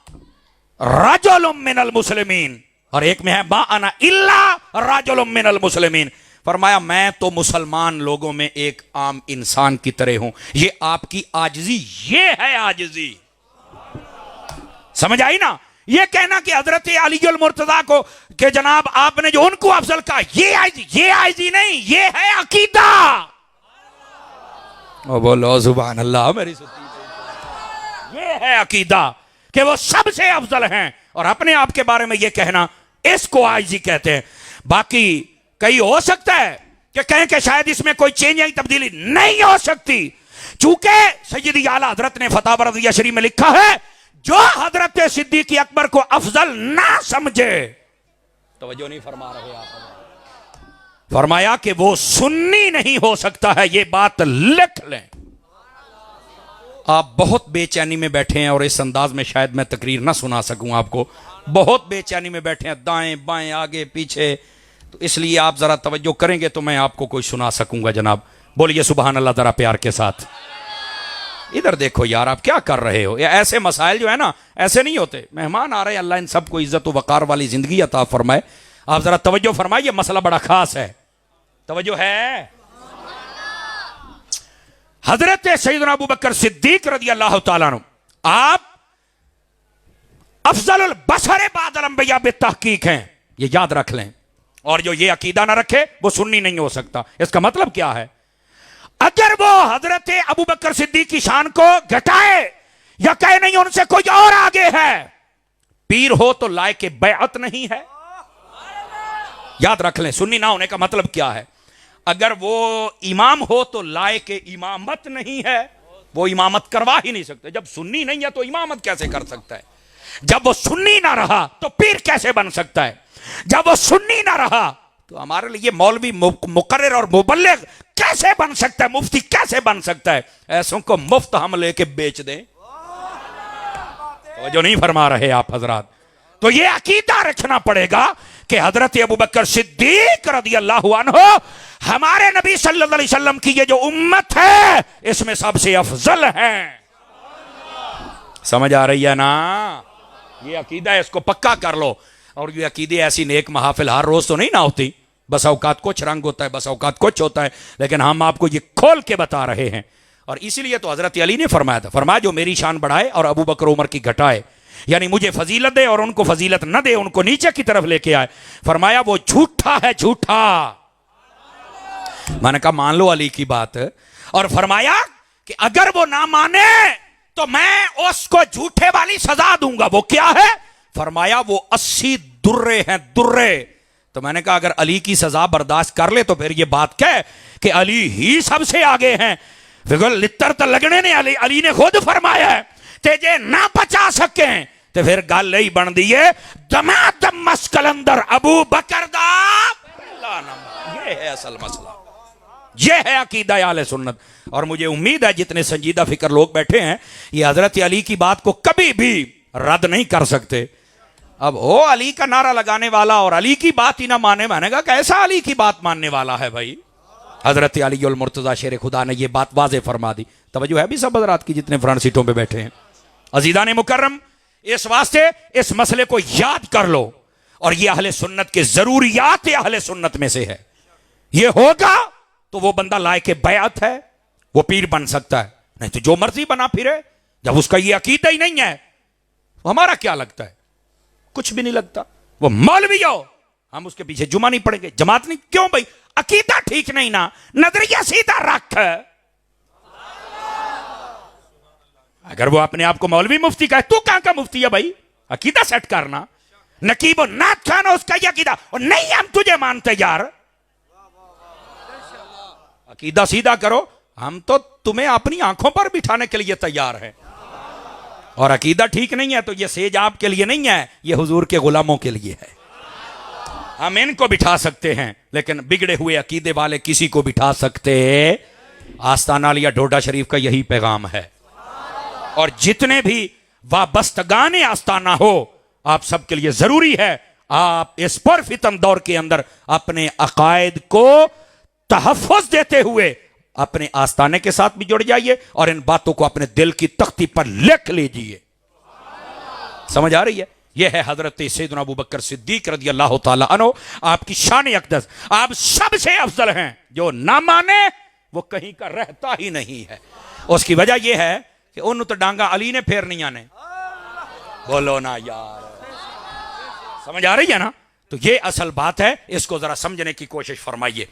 रजुलुम मिनल मुस्लिमीन, और एक में है मा आना इल्ला रजुलुम मिनल मुस्लिमीन। फरमाया मैं तो मुसलमान लोगों में एक आम इंसान की तरह हूं। ये आपकी आजिजी, ये है आजिजी। समझ आई ना? ये कहना कि हजरत अली मुर्तजा को कि जनाब आपने जो उनको अफजल कहा, ये आइजी नहीं, ये है अकीदा। ओ बोलो सुभान अल्लाह मेरी सुती। ये है अकीदा कि वो सबसे अफजल हैं, और अपने आप के बारे में ये कहना, इसको आइजी कहते हैं। बाकी कई हो सकता है कि कहें कि शायद इसमें कोई चेंज या तब्दीली नहीं हो सकती, चूंकि सैयदी आला हजरत ने फतवा रज़िया शरीफ में लिखा है, जो हजरत सिद्दीक़ अकबर को अफजल ना समझे, तवज्जो नहीं फरमा रहे आप, फरमाया कि वो सुन्नी नहीं हो सकता है। ये बात लिख लें। आप बहुत बेचैनी में बैठे हैं और इस अंदाज में शायद मैं तकरीर ना सुना सकूं आपको। बहुत बेचैनी में बैठे हैं, दाएं बाएं आगे पीछे, तो इसलिए आप जरा तवज्जो करेंगे तो मैं आपको कोई सुना सकूंगा। जनाब बोलिए सुभान अल्लाह जरा प्यार के साथ। इधर देखो यार, आप क्या कर रहे हो? ये ऐसे मसाइल जो है ना, ऐसे नहीं होते। मेहमान आ रहे हैं, अल्लाह इन सबको इज्जत व वकार वाली जिंदगी अता फरमाए। आप जरा तवज्जो फरमाइए, मसला बड़ा खास है। तवज्जो है। हजरत सैयदना अबू बकर सिद्दीक रज़ियल्लाहु ताला अन्हु, आप अफजलुल बशर बादल अंबिया बितहकीक हैं, ये याद रख लें। और जो ये अकीदा ना रखे वो सुन्नी नहीं हो सकता। इसका मतलब क्या है? अगर वो हजरत अबू बकर सिद्दीक की शान को घटाए या कहे नहीं उनसे कोई और आगे है, पीर हो तो लायक बैअत नहीं है। याद रख लें, सुन्नी ना होने का मतलब क्या है। अगर वो इमाम हो तो लायक इमामत नहीं है, वो इमामत करवा ही नहीं सकते। जब सुन्नी नहीं है तो इमामत कैसे कर सकता है? जब वो सुन्नी ना रहा तो पीर कैसे बन सकता है? जब वो सुन्नी ना रहा तो हमारे लिए मौलवी मुकर्रिर और मुबल्लिग कैसे बन सकता है? मुफ्ती कैसे बन सकता है? ऐसों को मुफ्त हम लेके बेच दें, तो जो नहीं फरमा रहे आप हजरात। तो ये अकीदा रखना पड़ेगा कि हजरत अबू बकर सिद्दीक रज़ियल्लाहु अन्हु हमारे नबी सल्लल्लाहु अलैहि वसल्लम की ये जो उम्मत है इसमें सबसे अफजल हैं। समझ आ रही है ना? ये अकीदा है, इसको पक्का कर लो। और ये अकीदे ऐसी नेक महफिल हर रोज तो नहीं ना होती। बस औकात कुछ रंग होता है, बस औकात कुछ होता है, लेकिन हम आपको ये खोल के बता रहे हैं। और इसीलिए तो हजरत अली ने फरमाया था, फरमाया जो मेरी शान बढ़ाए और अबू बकर उमर की घटाए, यानी मुझे फजीलत दे और उनको फजीलत न दे, उनको नीचे की तरफ लेके आए, फरमाया वो झूठा है, झूठा। मैंने कहा मान लो अली की बात। और फरमाया कि अगर वो ना माने तो मैं उसको झूठे वाली सजा दूंगा। वो क्या है? फरमाया वो 80 दुर्रे हैं, दुर्रे। तो मैंने कहा अगर अली की सजा बर्दाश्त कर ले तो फिर ये बात क्या कि अली ही सबसे आगे हैं। फिर लित्तर तो लगने ने अली ने खुद फरमाया है तेजे ना बचा सके तो फिर गल ही बन दी है दमादम मस्कलंदर अबू बकर दा। ये है असल मसला, ये है अकीदा अहले सुन्नत। और मुझे उम्मीद है जितने संजीदा फिक्र लोग बैठे हैं ये हजरत अली की बात को कभी भी रद्द नहीं कर सकते। अब ओ अली का नारा लगाने वाला और अली की बात ही ना माने, मैंने कहा कैसा अली की बात मानने वाला है भाई? हजरत अली उल मुर्तजा शेर खुदा ने यह बात वाज़े फरमा दी। तवज्जो है भी सब हजरात की जितने फ्रंट सीटों पे बैठे हैं। अजीदान मुकर्रम, इस वास्ते इस मसले को याद कर लो, और ये अहले सुन्नत के जरूरियात अहले सुन्नत में से है। ये होगा तो वो बंदा लायक बैअत है, वो पीर बन सकता है, नहीं तो जो मर्जी बना फिरे। जब उसका ये अकीदा ही नहीं है तो हमारा क्या लगता है? कुछ भी नहीं लगता। वो मौलवी हो, हम उसके पीछे जुमा नहीं पड़ेंगे, जमात नहीं। क्यों भाई? अकीदा ठीक नहीं ना, नजरिया सीधा रख। अगर वो अपने आप को मौलवी मुफ्ती का है, तू कहां का मुफ्ती है भाई? अकीदा सेट करना। नकीब नाथ खान उसका ही अकीदा, और नहीं हम तुझे मानते यार। अकीदा सीधा करो, हम तो तुम्हें अपनी आंखों पर बिठाने के लिए तैयार हैं। और अकीदा ठीक नहीं है तो ये सेज आपके लिए नहीं है, ये हुजूर के गुलामों के लिए है। हम इनको बिठा सकते हैं, लेकिन बिगड़े हुए अकीदे वाले किसी को बिठा सकते आस्ताना लिया डोडा शरीफ का यही पैगाम है। और जितने भी वाबस्तगाने आस्ताना हो, आप सबके लिए जरूरी है आप इस परफितन दौर के अंदर अपने अकायद को तहफ़्फ़ुज़ देते हुए अपने आस्ताने के साथ भी जुड़ जाइए और इन बातों को अपने दिल की तख्ती पर लिख लीजिए। समझ आ रही है? यह है हजरत सैयदना अबू बकर सिद्दीक रज़ी अल्लाह ताला अन्हु, आपकी शान अक़दस। आप सबसे अफजल हैं। जो ना माने वो कहीं का रहता ही नहीं है। उसकी वजह यह है कि उन तो डांगा अली ने फेरनी आने। बोलो ना यार, समझ आ रही है ना? तो ये असल बात है, इसको जरा समझने की कोशिश फरमाइए।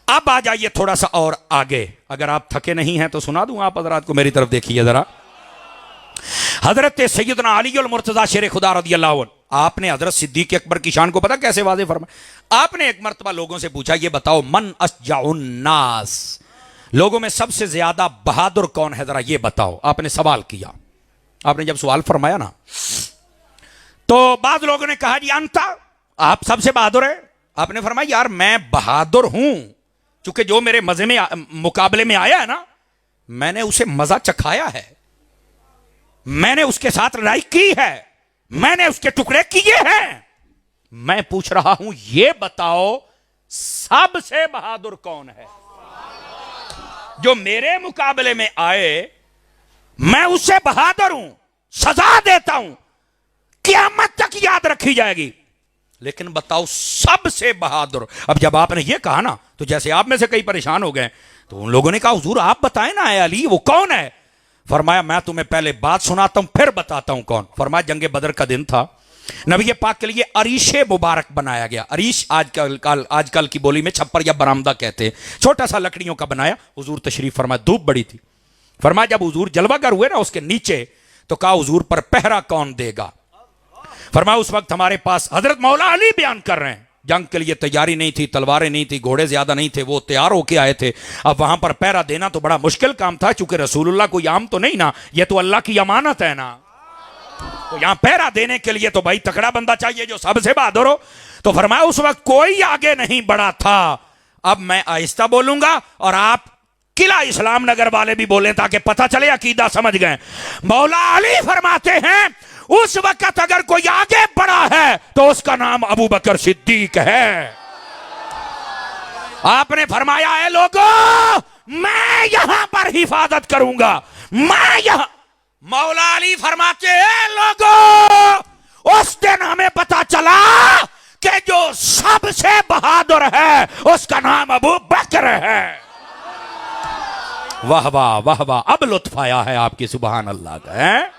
अब आ जाइए थोड़ा सा और आगे। अगर आप थके नहीं हैं तो सुना दूं आप हजरात को, मेरी तरफ देखिए जरा। हजरत सैयदना अली अल मुर्तज़ा शेर खुदा रज़ी अल्लाह अन्हु, आपने हजरत सिद्दीक़ अकबर की शान को पता कैसे वाज़ेह फरमाया? आपने एक मर्तबा लोगों से पूछा, ये बताओ मन अशजाउन नास, लोगों में सबसे ज्यादा बहादुर कौन है, जरा ये बताओ। आपने सवाल किया। आपने जब सवाल फरमाया ना, तो बाद लोगों ने कहा जी अंता, आप सबसे बहादुर है। आपने फरमाया यार मैं बहादुर हूं, चूंकि जो मेरे मजे में मुकाबले में आया है ना, मैंने उसे मजा चखाया है, मैंने उसके साथ लड़ाई की है, मैंने उसके टुकड़े किए हैं। मैं पूछ रहा हूं ये बताओ सबसे बहादुर कौन है? जो मेरे मुकाबले में आए, मैं उससे बहादुर हूं, सजा देता हूं, क़यामत तक याद रखी जाएगी। लेकिन बताओ सबसे बहादुर। अब जब आपने ये कहा ना, तो जैसे आप में से कई परेशान हो गए, तो उन लोगों ने कहा हुजूर आप बताएं ना, अली वो कौन है? फरमाया मैं तुम्हें पहले बात सुनाता हूं फिर बताता हूं कौन। फरमाया जंगे बदर का दिन था, नबी पाक के लिए अरीशे मुबारक बनाया गया। अरीश आजकल की बोली में छप्पर या बरामदा कहते हैं, छोटा सा लकड़ियों का बनाया। हुजूर तशरीफ फरमाया, धूप बड़ी थी। फरमाया जब हुजूर जलवागर हुए ना उसके नीचे, तो कहा हुजूर पर पहरा कौन देगा? फरमाया उस वक्त हमारे पास हजरत मौला अली बयान कर रहे हैं, जंग के लिए तैयारी नहीं थी, तलवारें नहीं थी, घोड़े ज्यादा नहीं थे, वो तैयार होके आए थे। अब वहां पर पहरा देना तो बड़ा मुश्किल काम था, चूंकि रसूलुल्लाह कोई आम तो नहीं ना, ये तो अल्लाह की अमानत है ना। तो यहां पहरा देने के लिए तो भाई तकड़ा बंदा चाहिए जो सबसे बहादुर हो। तो फरमाया उस वक्त कोई आगे नहीं बढ़ा था। अब मैं आहिस्ता बोलूंगा और आप किला इस्लाम नगर वाले भी बोलें ताकि पता चले अकीदा समझ गए। मौला अली फरमाते हैं उस वक्त अगर कोई आगे बढ़ा है तो उसका नाम अबू बकर सिद्दीक है। आपने फरमाया है लोगों मैं यहां पर हिफाजत करूंगा, मैं यहां। मौला अली फरमाते हैं लोगों उस दिन हमें पता चला कि जो सबसे बहादुर है उसका नाम अबू बकर है। वाह वाह वाह वाह, अब लुत्फ आया है आपकी, सुभान अल्लाह का है।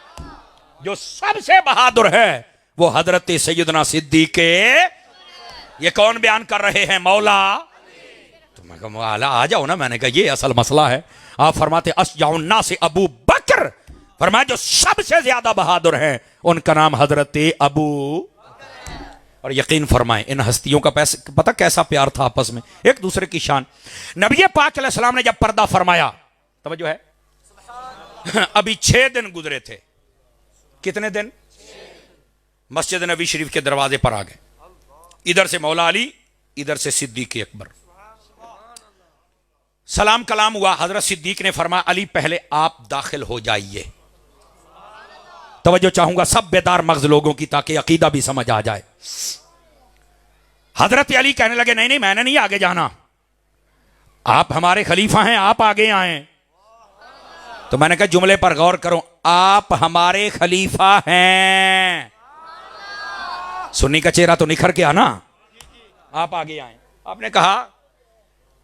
जो सबसे बहादुर है वो हजरत सैयदना सिद्दीक़। ये कौन बयान कर रहे हैं? मौला। तो मैं कहा आ जाओ ना, मैंने कहा ये असल मसला है। आप फरमाते अशजाउन्ना से अबू बकर, फरमाया जो सबसे ज्यादा बहादुर हैं उनका नाम हजरत अबू। और यकीन फरमाएं इन हस्तियों का पता कैसा प्यार था आपस में, एक दूसरे की शान। नबी पाक अलैहि सलाम ने जब पर्दा फरमाया, तवज्जो है, अभी 6 दिन गुजरे थे। कितने दिन? मस्जिद नबी शरीफ के दरवाजे पर आ गए। इधर से मौला अली, इधर से सिद्दीक अकबर। सलाम कलाम हुआ। हजरत सिद्दीक ने फरमाया अली पहले आप दाखिल हो जाइए। तवज्जो चाहूंगा सब बेदार मगज लोगों की, ताकि अकीदा भी समझ आ जाए। हजरत अली कहने लगे नहीं नहीं मैंने नहीं आगे जाना, आप हमारे खलीफा हैं, आप आगे आए। तो मैंने कहा जुमले पर गौर करो, आप हमारे खलीफा हैं। सुन्नी का चेहरा तो निखर के आना, आप आगे आए। आपने कहा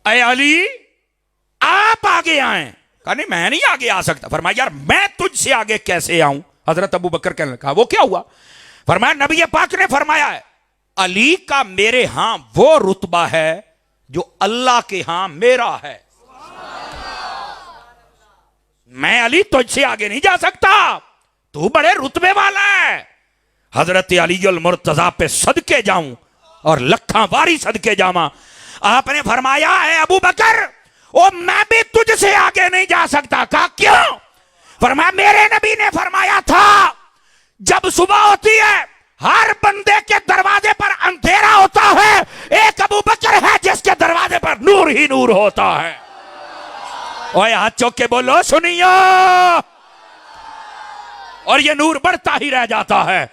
अय अली आप आगे आए। कहा नहीं मैं नहीं आगे आ सकता। फरमाया यार मैं तुझसे आगे कैसे आऊं? हजरत अबू बकर कहने लगा वो क्या हुआ? फरमाया नबी पाक ने फरमाया है अली का मेरे हां वो रुतबा है जो अल्लाह के हां मेरा है। मैं अली तुझसे आगे नहीं जा सकता, तू बड़े रुतबे वाला है। हजरत अली अल मुर्तजा पे सदके जाऊं और लखा वारी सदके जावा। आपने फरमाया है अबू बकर ओ मैं भी तुझसे आगे नहीं जा सकता। कहा क्यों? फरमाया मेरे नबी ने फरमाया था जब सुबह होती है हर बंदे के दरवाजे पर अंधेरा होता है, एक अबू बकर है जिसके दरवाजे पर नूर ही नूर होता है। ओए हाथ चौक के बोलो सुनियो। और ये नूर बढ़ता ही रह जाता है।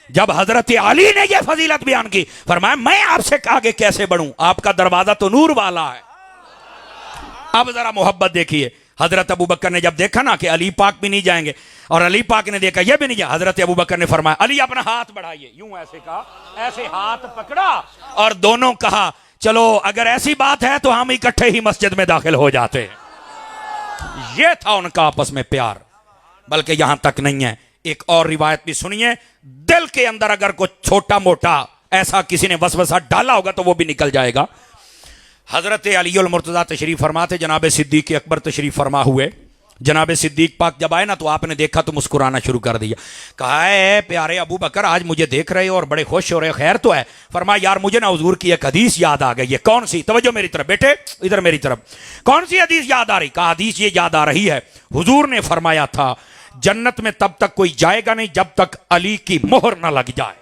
जब हजरत अली ने यह फजीलत बयान की, फरमाया मैं आपसे आगे कैसे बढ़ूं, आपका दरवाजा तो नूर वाला है। अब जरा मोहब्बत देखिए, हजरत अबू बकर ने जब देखा ना कि अली पाक भी नहीं जाएंगे, और अली पाक ने देखा यह भी नहीं जाए, हजरत अबू बकर ने फरमाया अली अपना हाथ बढ़ाइए, यूं ऐसे कहा, ऐसे हाथ पकड़ा और दोनों कहा चलो अगर ऐसी बात है तो हम इकट्ठे ही मस्जिद में दाखिल हो जाते हैं। यह था उनका आपस में प्यार। बल्कि यहां तक नहीं है, एक और रिवायत भी सुनिए। दिल के अंदर अगर कुछ छोटा मोटा ऐसा किसी ने वसवसा डाला होगा तो वो भी निकल जाएगा। हजरत अली उल मुर्तज़ा तशरीफ फरमा थे, जनाब सिद्दीक अकबर तशरीफ फरमा हुए। जनाब सिद्दीक पाक जब आए ना तो आपने देखा तो मुस्कुराना शुरू कर दिया। कहा है प्यारे अबू बकर आज मुझे देख रहे हो और बड़े खुश हो रहे हो, खैर तो है? फरमाया यार मुझे ना हुजूर की एक हदीस याद आ गई है। कौन सी? तवज्जो मेरी तरफ बेटे, इधर मेरी तरफ। कौन सी हदीस याद आ रही? कहा हदीस ये याद आ रही है, हुजूर ने फरमाया था जन्नत में तब तक कोई जाएगा नहीं जब तक अली की मोहर ना लग जाए।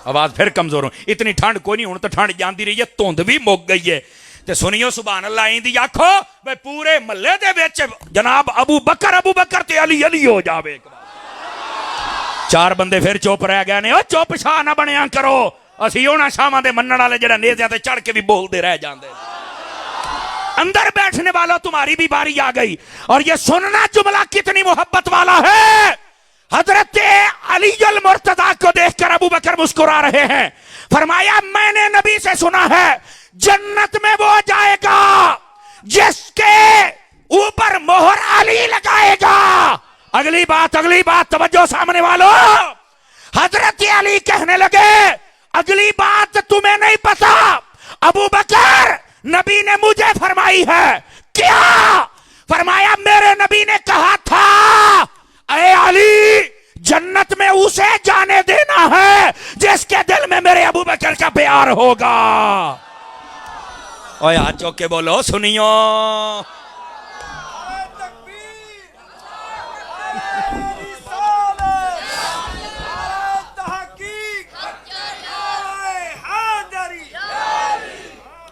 आवाज फिर कमजोर हो, इतनी ठंड कोई नहीं, हूं तो ठंड जाती रही है, धुंध भी मुक गई है। ते सुनियो सुभान अल्लाह इंदी आखो वे पूरे महल्ले दे विच जनाब अबू बकर ते अली अली हो जावे। एक बार चार बंदे फिर चुप रह गए ने। ओ चुप छा ना बनिया करो, असी होना शामां दे मनण वाले जेड़ा नेज़ियां ते चढ़ के भी बोलते रह जाते। अंदर बैठने वालों तुम्हारी भी बारी आ गई। और ये सुनना जुमला कितनी मोहब्बत वाला है। हजरत अली अल मुर्तज़ा को देखकर अबू बकर मुस्कुरा रहे हैं। फरमाया मैंने नबी से सुना है जन्नत में वो जाएगा जिसके ऊपर मोहर अली लगाएगा। अगली बात तवज्जो सामने वालों। हजरत अली कहने लगे अगली बात तुम्हें नहीं पता, अबू बकर नबी ने मुझे फरमाई है। क्या? फरमाया मेरे नबी ने कहा था अरे अली जन्नत में उसे जाने देना है जिसके दिल में मेरे अबू बकर का प्यार होगा। ओए हाथ चौक के बोलो सुनियो।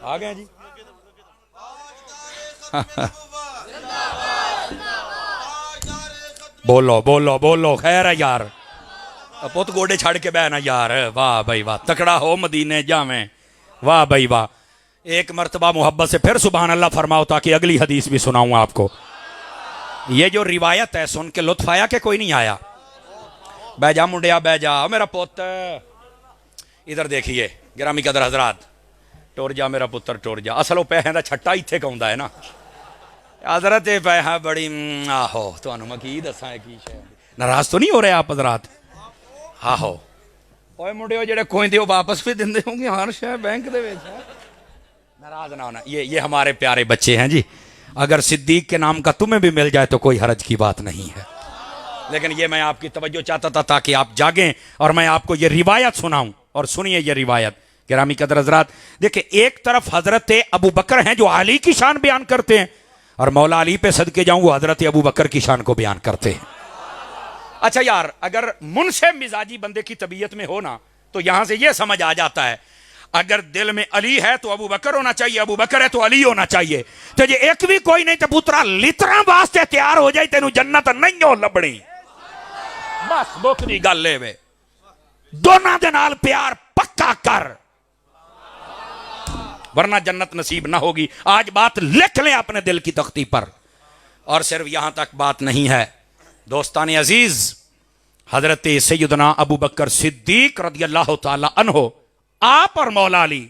आ गए जी। बोलो बोलो बोलो, खैर है यार, पुत गोडे छड़ के बहना यार। वाह भाई वाह, तकड़ा हो मदीने जावे। वाह भाई वाह। एक मर्तबा मोहब्बत से फिर सुभान अल्लाह फरमाओ ताकि अगली हदीस भी सुनाऊं आपको। ये जो रिवायत है सुन के लुत्फ आया कि कोई नहीं आया? बह जा मुंडिया बह जा, मेरा पुत इधर देखिए गिरामी कदर हजरात, टुर जा मेरा पुत्र टुर जा। असल पैसे का छट्टा इत्थे कौंदा है ना हजरत, पैसा बड़ी आहो तुहानू मैं की दसा की शे। नाराज तो नहीं हो रहे आप हजरात? आहो ओए मुंडियो जेड़े खोइंदे हो वापस भी दिंदे होंगे हर शे बैंक दे विच। नाराज ना होना, ये हमारे प्यारे बच्चे हैं जी। अगर सिद्दीक के नाम का तुम्हें भी मिल जाए तो कोई हरज की बात नहीं है। लेकिन ये मैं आपकी तवज्जो चाहता था ताकि आप जागें और मैं आपको ये रिवायत सुनाऊं। और सुनिए ये रिवायत गिरामी कदर हजरात। देखिए एक तरफ हजरत अबू बकर हैं जो अली की शान बयान करते हैं, और मौला अली पे सदके जाऊं वो हजरत अबू बकर की शान को बयान करते हैं। अच्छा यार, अगर मुनसे मिजाजी बंदे की तबीयत में हो ना तो यहां से यह समझ आ जाता है अगर दिल में अली है तो अबू बकर होना चाहिए, अबू बकर है तो अली होना चाहिए। तो ये एक भी कोई नहीं तो पुत्रा लितरा वास्ते तैयार हो जाए तेनू जन्नत नहीं हो लभणी। बस मुक दी गल है वे, दोनों दे नाल प्यार पक्का कर वरना जन्नत नसीब ना होगी। आज बात लिख लें अपने दिल की तख्ती पर। और सिर्फ यहां तक बात नहीं है दोस्तान अजीज, हजरत सैयदना अबू बकर सिद्दीक रदियल्लाहु ताला अन्हो, आप और मौला अली,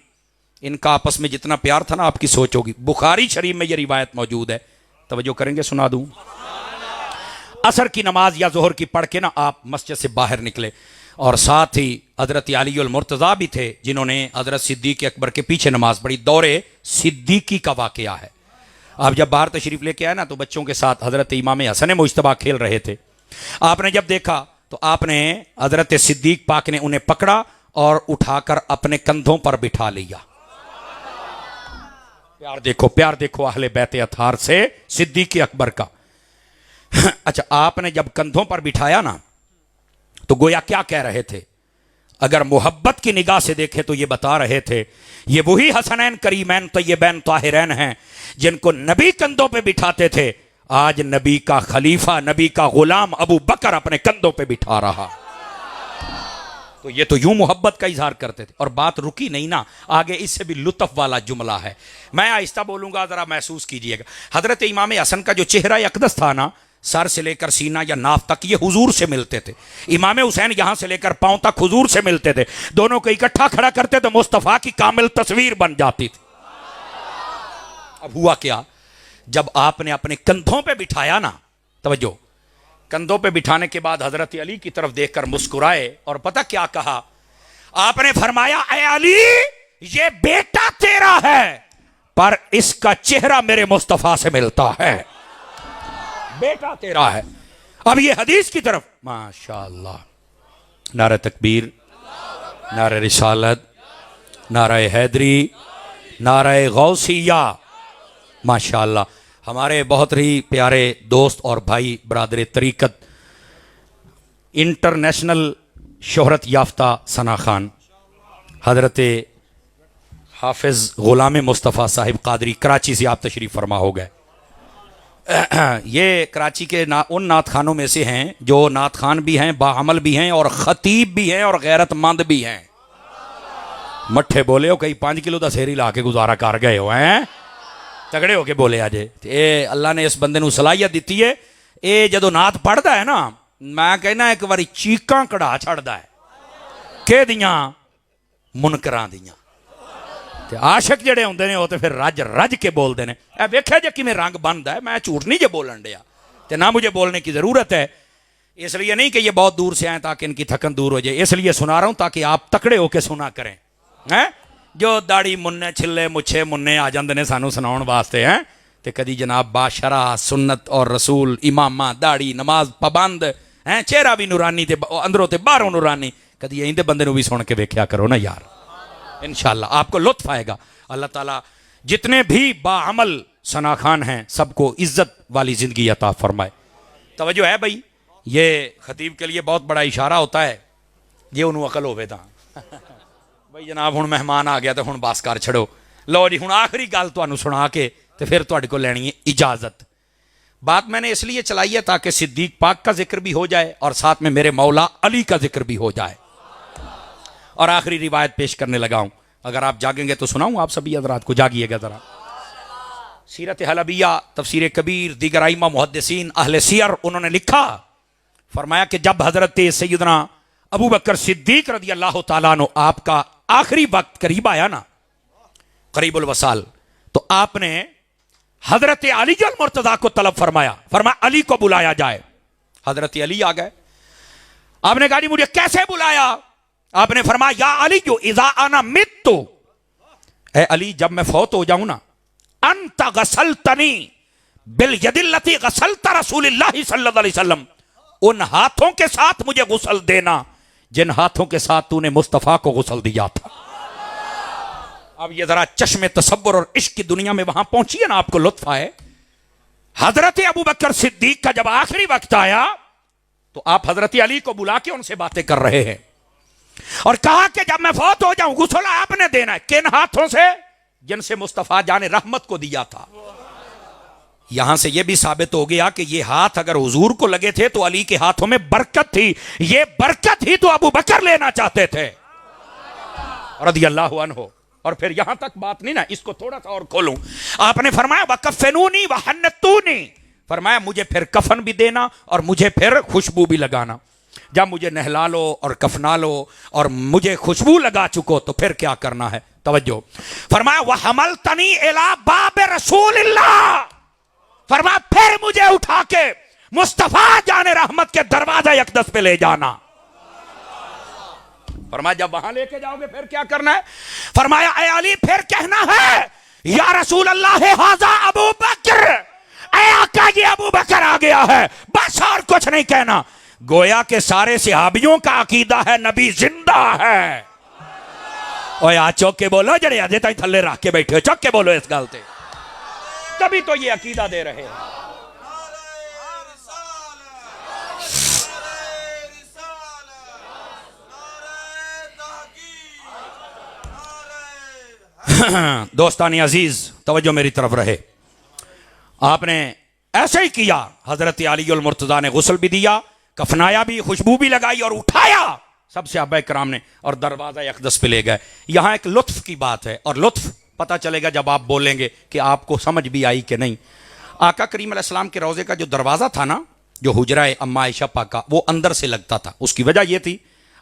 इनका आपस में जितना प्यार था ना आपकी सोच होगी। बुखारी शरीफ में यह रिवायत मौजूद है, तवज्जो करेंगे सुना दूं। असर की नमाज या जोहर की पढ़ के ना आप मस्जिद से बाहर निकले, और साथ ही हजरत अली उल मुर्तज़ा भी थे जिन्होंने हजरत सिद्दीक अकबर के पीछे नमाज पढ़ी। दौरे सिद्दीकी का वाकया है। आप जब बाहर तशरीफ लेके आए ना तो बच्चों के साथ हजरत इमाम हसन मुज्तबा खेल रहे थे। आपने जब देखा तो आपने हजरत सिद्दीक पाक ने उन्हें पकड़ा और उठाकर अपने कंधों पर बिठा लिया। प्यार देखो अहले बैत अथार से सिद्दीक अकबर का। अच्छा, आपने जब कंधों पर बिठाया ना तो गोया क्या कह रहे थे? अगर मोहब्बत की निगाह से देखे तो ये बता रहे थे ये वही हसनैन करीमैन तय्यबैन ताहिरैन हैं जिनको नबी कंधों पे बिठाते थे, आज नबी का खलीफा, नबी का गुलाम अबू बकर अपने कंधों पे बिठा रहा। तो ये तो यूं मोहब्बत का इजहार करते थे। और बात रुकी नहीं ना, आगे इससे भी लुत्फ वाला जुमला है। मैं आहिस्ता बोलूंगा, जरा महसूस कीजिएगा। हजरत इमाम हसन का जो चेहरा अकदस था ना, सर से लेकर सीना या नाफ तक, ये हुजूर से मिलते थे। इमाम हुसैन यहां से लेकर पांव तक हुजूर से मिलते थे। दोनों को इकट्ठा खड़ा करते तो मुस्तफा की कामिल तस्वीर बन जाती थी। अब हुआ क्या, जब आपने अपने कंधों पे बिठाया ना, तवज्जो, कंधों पे बिठाने के बाद हजरत अली की तरफ देखकर मुस्कुराए और पता क्या कहा? आपने फरमाया, ऐ अली, ये बेटा तेरा है, पर इसका चेहरा मेरे मुस्तफा से मिलता है। बेटा तेरा है। अब ये हदीस की तरफ, माशाअल्लाह, नारे तकबीर, नारे रिसालत, नारे हैदरी, नारे गौसिया, माशाअल्लाह। हमारे बहुत ही प्यारे दोस्त और भाई बरादर तरीक़त, इंटरनेशनल शोहरत याफ्ता सना खान, हजरत हाफिज़ ग़ुलाम मुस्तफ़ा साहिब कादरी, कराची से आप तशरीफ़ फरमा हो गए। ये कराची के उन नात खानों में से हैं जो नात खान भी हैं, बाअमल भी हैं और ख़तीब भी हैं और गैरतमंद भी हैं। मट्ठे बोले हो, कई 5 किलो का सेरी ला के गुजारा कर गए हो, हैं तगड़े होके बोले अजे। ये अल्लाह ने इस बंदे नूं सलाहियत दी है। ये जदों नात पढ़ता है ना, मैं कहना एक बारी चीकां कढ़ा छड़दा है, के दियां? मुनकरां दियां। ते आशिक जेड़े होंदे ने, वो तो फिर रज रज के बोलते हैं। ए वेख्या जे किवें रंग बनदा है। मैं झूठ नहीं जे बोलन दिया, ते ना मुझे बोलने की ज़रूरत है। इसलिए नहीं कि ये बहुत दूर से आए ताकि इनकी थकन दूर हो जाए, इसलिए सुना रहा हूँ ताकि आप तकड़े होके सुना करें। हैं जो दाढ़ी मुन्ने छिले मुच्छे मुन्ने आ जाते हैं सानू सुनाउण वास्ते, हैं ते कदी जनाब बाशरा सुन्नत और रसूल, इमामा, दाढ़ी, नमाज पाबंद, हैं चेहरा भी नूरानी ते अंदरों ते बाहरों नूरानी। कदी इंदे बंदे नूं भी सुन के वेख्या करो ना यार, इंशाअल्लाह आपको लुत्फ आएगा। अल्लाह ताला जितने भी बाअमल सना खान हैं सबको इज्जत वाली जिंदगी अता फरमाए। तवज्जो है भाई, ये खतीब के लिए बहुत बड़ा इशारा होता है, ये उन्होंने अकल होवे तां भाई जनाब हुण मेहमान आ गया तो हुण बस कर छड़ो। लो जी, हुण आखिरी गल तुहानूं सुना के तो फिर तुहाडे कोल लैणी है इजाजत। बात मैंने इसलिए चलाई है ताकि सिद्दीक पाक का जिक्र भी हो जाए और साथ में मेरे मौला अली का जिक्र भी हो जाए। और आखिरी रिवायत पेश करने लगा हूं, अगर आप जागेंगे तो सुनाऊं आप सभी हज़रात को, जागिएगा जरा। सीरत हलबिया, तफसीर कबीर, दीगर आइमा मुहद्दिसीन, अहले सियर, उन्होंने लिखा, फरमाया कि जब हजरत सैयदना अबू बकर सिद्दीक रज़ी अल्लाह तआला अन्हु आपका आखिरी वक्त करीब आया ना, करीबुल वसाल, तो आपने हजरत अली अल मुर्तज़ा को तलब फरमाया। फरमाया अली को बुलाया जाए। हजरत अली आ गए। आपने कहा मुझे कैसे बुलाया? आपने फरमाया या अली जो इज़ा अना मित्तु, ए अली जब मैं फौत हो जाऊं ना, अंत गसलतनी बिल यदिल्लती गसलत रसूलुल्लाह सल्लल्लाहु अलैहि वसल्लम, उन हाथों के साथ मुझे गुस्ल देना जिन हाथों के साथ तूने मुस्तफा को गुस्ल दिया था। अब ये जरा चश्मे तसव्वुर और इश्क की दुनिया में वहां पहुंचिए ना, आपको लुत्फ आए। हजरत अबू बकर सिद्दीक का जब आखिरी वक्त आया तो आप हजरत अली को बुला के उनसे बातें कर रहे हैं और कहा कि जब मैं फौत हो जाऊं गुस्ल आपने देना है। किन हाथों से? जिनसे मुस्तफा जाने रहमत को दिया था। यहां से यह भी साबित हो गया कि ये हाथ अगर हुजूर को लगे थे तो अली के हाथों में बरकत थी। ये बरकत ही तो अबू बकर लेना चाहते थे रज़ियल्लाहु अन्हु। और फिर यहां तक बात नहीं ना, इसको थोड़ा सा और खोलूं। आपने फरमाया वकफ़नूनी वहन्नतूनी, फरमाया मुझे फिर कफन भी देना और मुझे फिर खुशबू भी लगाना। जब मुझे नहला लो और कफना लो और मुझे खुशबू लगा चुको तो फिर क्या करना है? तवज्जो, फरमाया वह हमलतनी इला बाब रसूलिल्लाह, फरमाया फिर मुझे उठा के मुस्तफा जाने रहमत के दरवाजा अक़दस पे ले जाना। फरमाया जब वहां लेके जाओगे फिर क्या करना है? फरमाया ऐ अली फिर कहना है या रसूल अल्लाह हाज़ा अबू बकर, ऐ आका ये अबू बकर आ गया है, बस और कुछ नहीं कहना। गोया के सारे सहाबियों का अकीदा है नबी जिंदा है। ओए आ चौक के बोलो, जड़े अजे तक थल्ले रख के बैठे हो, चौक के बोलो इस गल ते, तभी तो ये अकीदा दे रहे हैं। दोस्तानी अजीज तवज्जो मेरी तरफ रहे। आपने ऐसे ही किया। हजरत अली उल मुर्तजा ने गुस्ल भी दिया, कफनाया भी, खुशबू भी लगाई और उठाया सब सहाबा कराम ने और दरवाजा अक़दस पे ले गए। यहां एक लुत्फ की बात है और लुत्फ पता चलेगा जब आप बोलेंगे कि आपको समझ भी आई कि नहीं। आका करीम अलैहिस्सलाम के रोजे का जो दरवाजा था ना, जो हुजरा अम्मा आयशा पाक का, वो अंदर से लगता था। उसकी वजह यह थी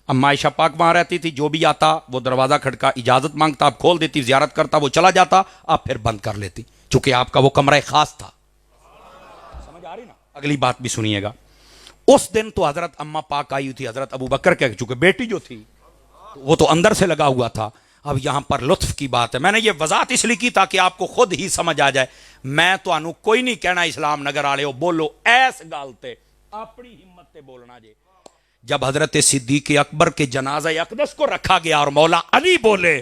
अम्मा आयशा पाक वहां रहती थी, जो भी आता वो दरवाजा खड़का, इजाजत मांगता, आप खोल देती, जियारत करता, वो चला जाता, आप फिर बंद कर लेती, चूंकि आपका वो कमरा खास था। समझ आ रही ना? अगली बात भी सुनिएगा। उस दिन तो हजरत अम्मा पाक आई हुई थी हजरत अबू बकर के, चूंकि बेटी जो थी वो तो अंदर से लगा हुआ था। अब यहां पर लुत्फ की बात है, मैंने ये वजात इसलिए की ताकि आपको खुद ही समझ आ जाए। मैं तो कोई नहीं कहना इस्लाम नगर आले हो बोलो ऐस गालते, अपनी हिम्मत से बोलना जे। जब हजरत सिद्दीक अकबर के जनाजा अक़दस को रखा गया और मौला अली बोले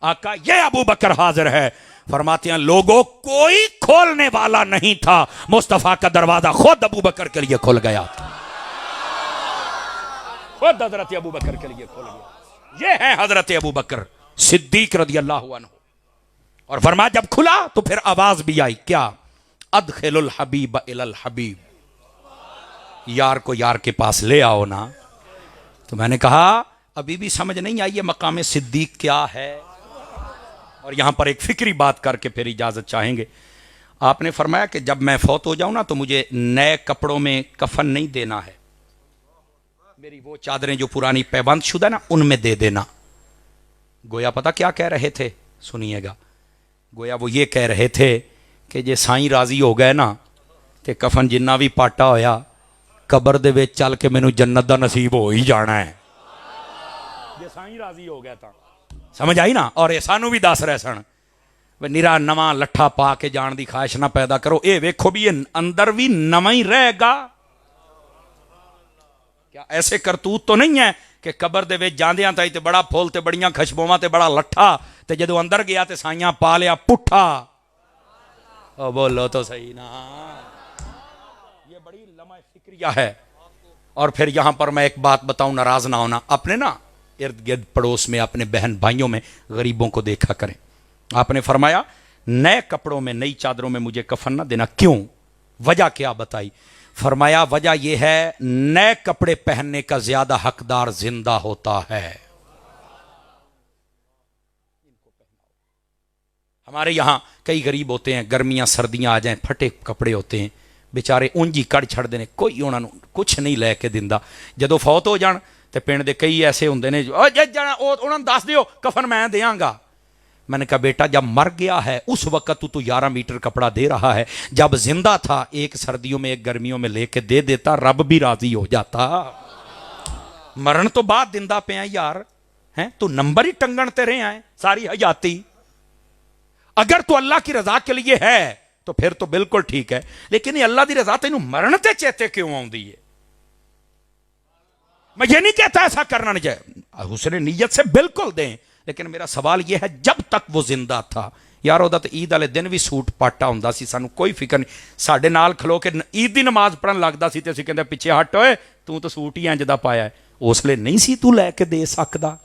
आका ये अबू बकर हाजिर है, फरमाते हैं लोगों कोई खोलने वाला नहीं था, मुस्तफा का दरवाजा खुद अबू बकर के लिए खुल गया था, खुद हजरत अबू बकर के लिए खुल गया। ये है हजरत अबू बकर सिद्दीक रदियल्लाहु अन्हु। और फरमाया जब खुला तो फिर आवाज भी आई, क्या? अदखिलुल हबीब इलल हबीब, यार को यार के पास ले आओ ना। तो मैंने कहा अभी भी समझ नहीं आई ये मकाम सिद्दीक क्या है। और यहां पर एक फिक्री बात करके फिर इजाजत चाहेंगे। आपने फरमाया कि जब मैं फौत हो जाऊं ना तो मुझे नए कपड़ों में कफन नहीं देना है, मेरी वो चादरें जो पुरानी पैबंद शुदा ना उनमें दे देना। गोया पता क्या कह रहे थे? सुनिएगा। गोया वो ये कह रहे थे कि जे साईं राजी हो गए ना ते कफन जिन्ना भी पाटा होया कबर दे विच चल के मैनू जन्नत दा नसीब हो ही जाना है, जे साईं राजी हो गया था। समझ आई ना? और ये सानू भी दस रहे सन निरा नवा लट्ठा पा के जान की ख्वाहिश ना पैदा करो। ये वेखो भी ये अंदर भी नवा ही रहेगा। क्या ऐसे करतूत तो नहीं है कि कबर दे विच जांदियां ताई ते बड़ा फुल ते बड़ियां खुशबुआं ते बड़ा लट्ठा, ते जदों अंदर गया ते साइयां पा लिया पुट्ठा। ओ बोलो तो सही ना, ये बड़ी लम्हा फिक्रिया है। और फिर यहां पर मैं एक बात बताऊं, नाराज ना होना, अपने ना इर्द गिर्द पड़ोस में अपने बहन भाइयों में गरीबों को देखा करें। आपने फरमाया नए कपड़ों में नई चादरों में मुझे कफन ना देना, क्यों? वजह क्या बताई? फरमाया वजह यह है नए कपड़े पहनने का ज्यादा हकदार जिंदा होता है। हमारे यहां कई गरीब होते हैं, गर्मियां सर्दियां आ जाएं फटे कपड़े होते हैं, बेचारे ऊंजी कड़ छड़ते हैं, कोई उन्होंने कुछ नहीं लैके दिंदा। जदों फौत हो जान तो पिंड के कई ऐसे होंगे ने उन्होंने दस दियो कफन मैं देंगा। मैंने कहा बेटा जब मर गया है उस वक्त तू 11 मीटर कपड़ा दे रहा है, जब जिंदा था एक सर्दियों में एक गर्मियों में लेके दे देता, रब भी राजी हो जाता। मरण तो बाद दिंदा पे यार हैं, तू नंबर ही टंगन ते रहे हैं सारी हयाती। अगर तू अल्लाह की रजा के लिए है तो फिर तो बिल्कुल ठीक है, लेकिन ये अल्लाह की रजा तेनू मरण ते चेते क्यों आउंदी है? मैं ये नहीं कहता ऐसा करना नहीं चाहिए, हुस्न नीयत से बिल्कुल दें, लेकिन मेरा सवाल यह है जब तक वो जिंदा था यार ओदा तो ईद वाले दिन भी सूट पाटा हुंदा सी, सानू कोई फिक्र नहीं। साडे नाल खलो के ईद की नमाज पढ़न लगदा सी ते असीं कहंदे पिछे हट ओए तू तो सूट ही इंज दा पाया है, उसले नहीं सी तू लैके दे सकदा।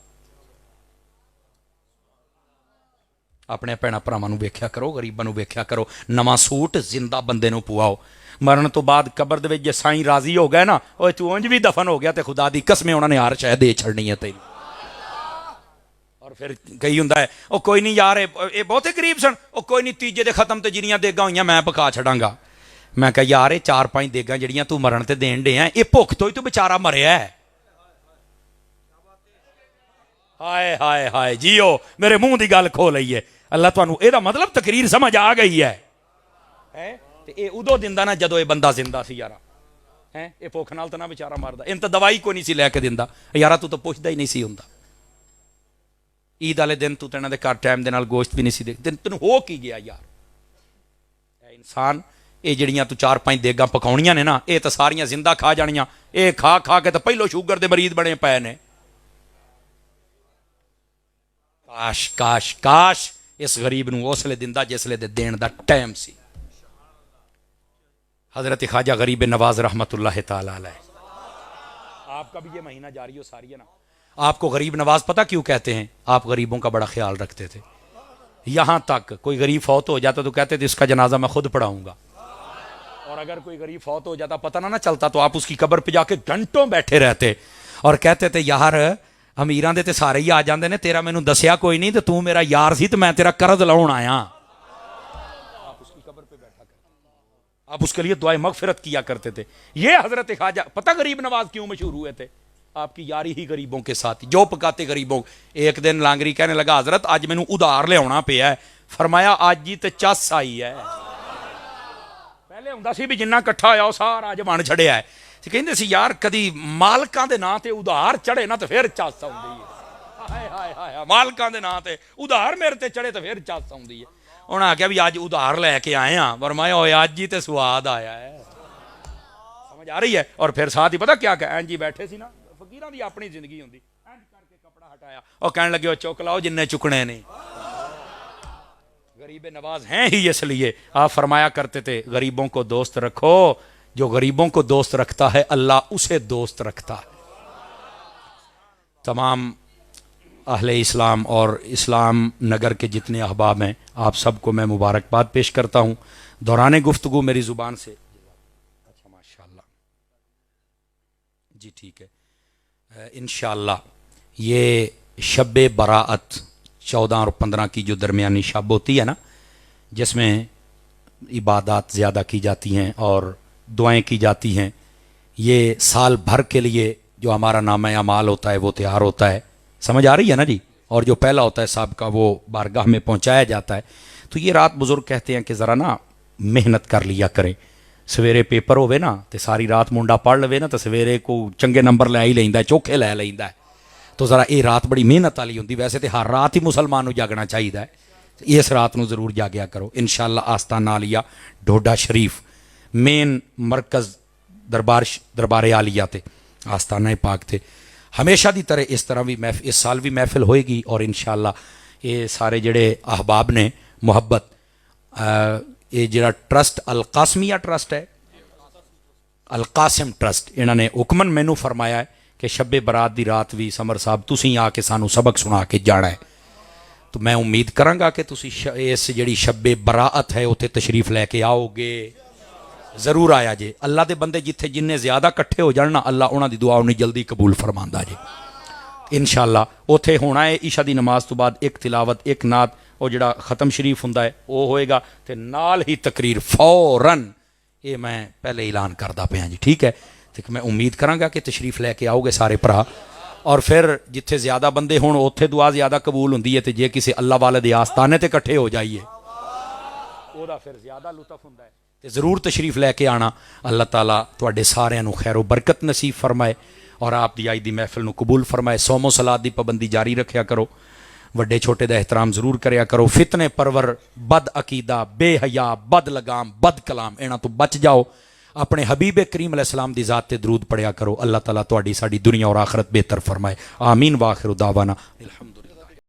अपने भैणा भरावां नूं वेख्या करो, गरीबां नूं वेख्या करो, नवां सूट जिंदा बंदे नूं पुआओ। मरण तो बाद कबर दे विच जे साईं राजी हो गए ना, ओए तू उंज भी दफन हो गया तो खुदा दी कसमें उन्होंने हार शायद दे छड़नी है तेरी। और फिर कई हुंदा है ओ कोई नहीं यार ये बहुत ही गरीब सन, ओ कोई नहीं तीजे दे खत्म ते जिन्नियां देगां होईयां मैं पका छड़ांगा। मैं कहा यार ये 4-5 देगां जिहड़ियां तू मरण ते देण दे ये भुख तो ही तू बेचारा मरिया है। हाय हाय हाय जियो मेरे मुंह की गल खो लई है। अल्लाह तुहानू एदा मतलब तकरीर समझ आ गई है, ते ये उदों दिंदा ना जदों ये बंदा जिंदा सी यारा है, ये भुख नाल तो ना बेचारा मरदा, इन तो दवाई कोई नहीं सी लैके दिंदा यारा, तू तो पुछदा ही नहीं सी हुंदा। ईद वाले दिन तू इन्हां दे घर टाइम दे नाल गोश्त भी नहीं सी देखदे, तैनूं हो की गया यार? इंसान ये जिहड़ियां तू 4-5 देगां पकाउणियां ने ना ये तो सारियां जिंदा खा जानियां, ये खा खा के तो पहलों शूगर दे मरीज बने पए ने। काश काश काश इस गरीब नूं उसले दिंदा जिसले दे देण दा टाइम सी। हजरत ख्वाजा गरीब नवाज रहमतुल्लाह तआला अलैह, आपका भी ये महीना जारी हो सारी है ना। आपको गरीब नवाज पता क्यों कहते हैं? आप गरीबों का बड़ा ख्याल रखते थे। यहां तक कोई गरीब फौत हो जाता तो कहते थे इसका जनाजा मैं खुद पढ़ाऊंगा। और अगर कोई गरीब फौत हो जाता, पता ना चलता, तो आप उसकी कब्र पे जाके घंटों बैठे रहते और कहते थे यार अमीरां दे ते सारे ही आ जाते ने, तेरा मैनू दसिया कोई नहीं, तो तू मेरा यार सी, तो मैं तेरा कर्ज लाउण आया। आप उसकी कब्र पे बैठा करते, आप उसके लिए दुआए मगफिरत किया करते थे। ये हजरत ख्वाजा, पता गरीब नवाज क्यों मशहूर हुए थे? आपकी यारी ही गरीबों के साथ, जो पकाते गरीबों। एक दिन लांगरी कहने लगा हजरत आज मैनू उधार लिया पिया है। फरमाया आज ही तो चस आई है, पहले हुंदा सी भी जिन्ना इकट्ठा होया सारा अज बन छड़िया है। कहते सी यार कदी मालकां दे नां ते उधार चढ़े ना तो फिर चस आउंदी है। हाय हाय हाय, मालकां दे नां ते उधार मेरे ते चढ़े तो फिर चस आउंदी है। उन्हें आख्या भी अज उधार लैके आए हैं, फरमाया होए अज ही तो स्वाद आया है। समझ आ रही है? और फिर साथ ही पता क्या कहा, जी बैठे सी ना, फकीरां दी अपनी जिंदगी हुंदी, इंज करके कपड़ा हटाया और कहने लगे चुक लाओ जिन्ने चुकने ने। गरीब नवाज हैं ही इसलिए। आप फरमाया करते थे गरीबों को दोस्त रखो, जो गरीबों को दोस्त रखता है अल्लाह उसे दोस्त रखता है। तमाम अहले इस्लाम और इस्लाम नगर के जितने अहबाब हैं, आप सबको मैं मुबारकबाद पेश करता हूँ। दौरान गुफ्तगू मेरी ज़ुबान से, अच्छा माशाल्लाह जी, ठीक है, इंशाअल्लाह ये शब बराअत 14 और 15 की जो दरमियानी शब होती है ना, जिसमें इबादत ज़्यादा की जाती हैं और दुआएं की जाती हैं, ये साल भर के लिए जो हमारा नामा अमाल होता है वो तैयार होता है। समझ आ रही है ना जी? और जो पहला होता है साहब का वो बारगाह में पहुंचाया जाता है। तो ये रात बुजुर्ग कहते हैं कि ज़रा ना मेहनत कर लिया करें, सवेरे पेपर होवे ना तो सारी रात मुंडा पढ़ लवे ना तो सवेरे को चंगे नंबर लै ही लैंदा, चोखे लै लैंदा है। तो ज़रा ये रात बड़ी मेहनत वाली होंदी। वैसे तो हर रात ही मुसलमान को जागना चाहिए है, इस रात को जरूर जागया करो। इंशाअल्लाह आस्ताना आलिया डोडा शरीफ मेन मरकज़ दरबार आलिया ते आस्ताना पाक थे हमेशा की तरह इस तरह भी महफिल, इस साल भी महफिल होएगी। और इंशाअल्लाह ये सारे जड़े अहबाब ने मुहब्बत, ये जरा ट्रस्ट अल कासमिया ट्रस्ट है, अल कासिम ट्रस्ट, इन्होंने हुक्मन मैनू फरमाया है कि शब्बे बरात की रात भी समर साहब तुसीं आके सानू सबक सुना के जाना है। तो मैं उम्मीद करांगा कि तुसीं इस जिहड़ी शब्बे बराअत है उत्थे तशरीफ लैके आओगे, जरूर आया जे। अल्लाह के बंदे जिथे जिन्ने ज्यादा इकट्ठे हो जान ना, अल्लाह उन्हां दी दुआ उन्नी जल्दी कबूल फरमांदा जे इंशाअल्लाह। उत्थे होना है ईशा की नमाज तो बाद एक तिलावत, एक नात, और जिहड़ा खत्म शरीफ हुंदा है वो होएगा, ते नाल ही तकरीर फौरन। ये मैं पहले ऐलान करदा पिया जी, ठीक है? तो मैं उम्मीद करांगा कि तशरीफ लैके आओगे सारे भरा। और फिर जिथे ज्यादा बंदे होण उत्थे दुआ ज्यादा कबूल हुंदी है, तो जे किसी अल्लाह वाले दे आस्ताने ते इकट्ठे हो जाइए ओदा फिर ज्यादा लुत्फ हुंदा है। तो जरूर तशरीफ लैके आना। अल्लाह ताला तुहाडे सारिआं नूं खैर बरकत नसीब फरमाए और आप दी आई दी महफिल नूं कबूल फरमाए। सौमो सलात दी पाबंदी जारी रखिया करो, वड्डे छोटे दा एहतराम जरूर करिया करो। फितने परवर, बद अकीदा, बेहया, बद लगाम, बद कलाम, इन्हां तो बच जाओ। अपने हबीब करीम अलैहिस्सलाम दी ज़ात ते दरूद पढ़िया करो। अल्लाह ताला तुहाडी साडी दुनिया और आखरत बेहतर फरमाए। आमीन। वाखिर दावाना।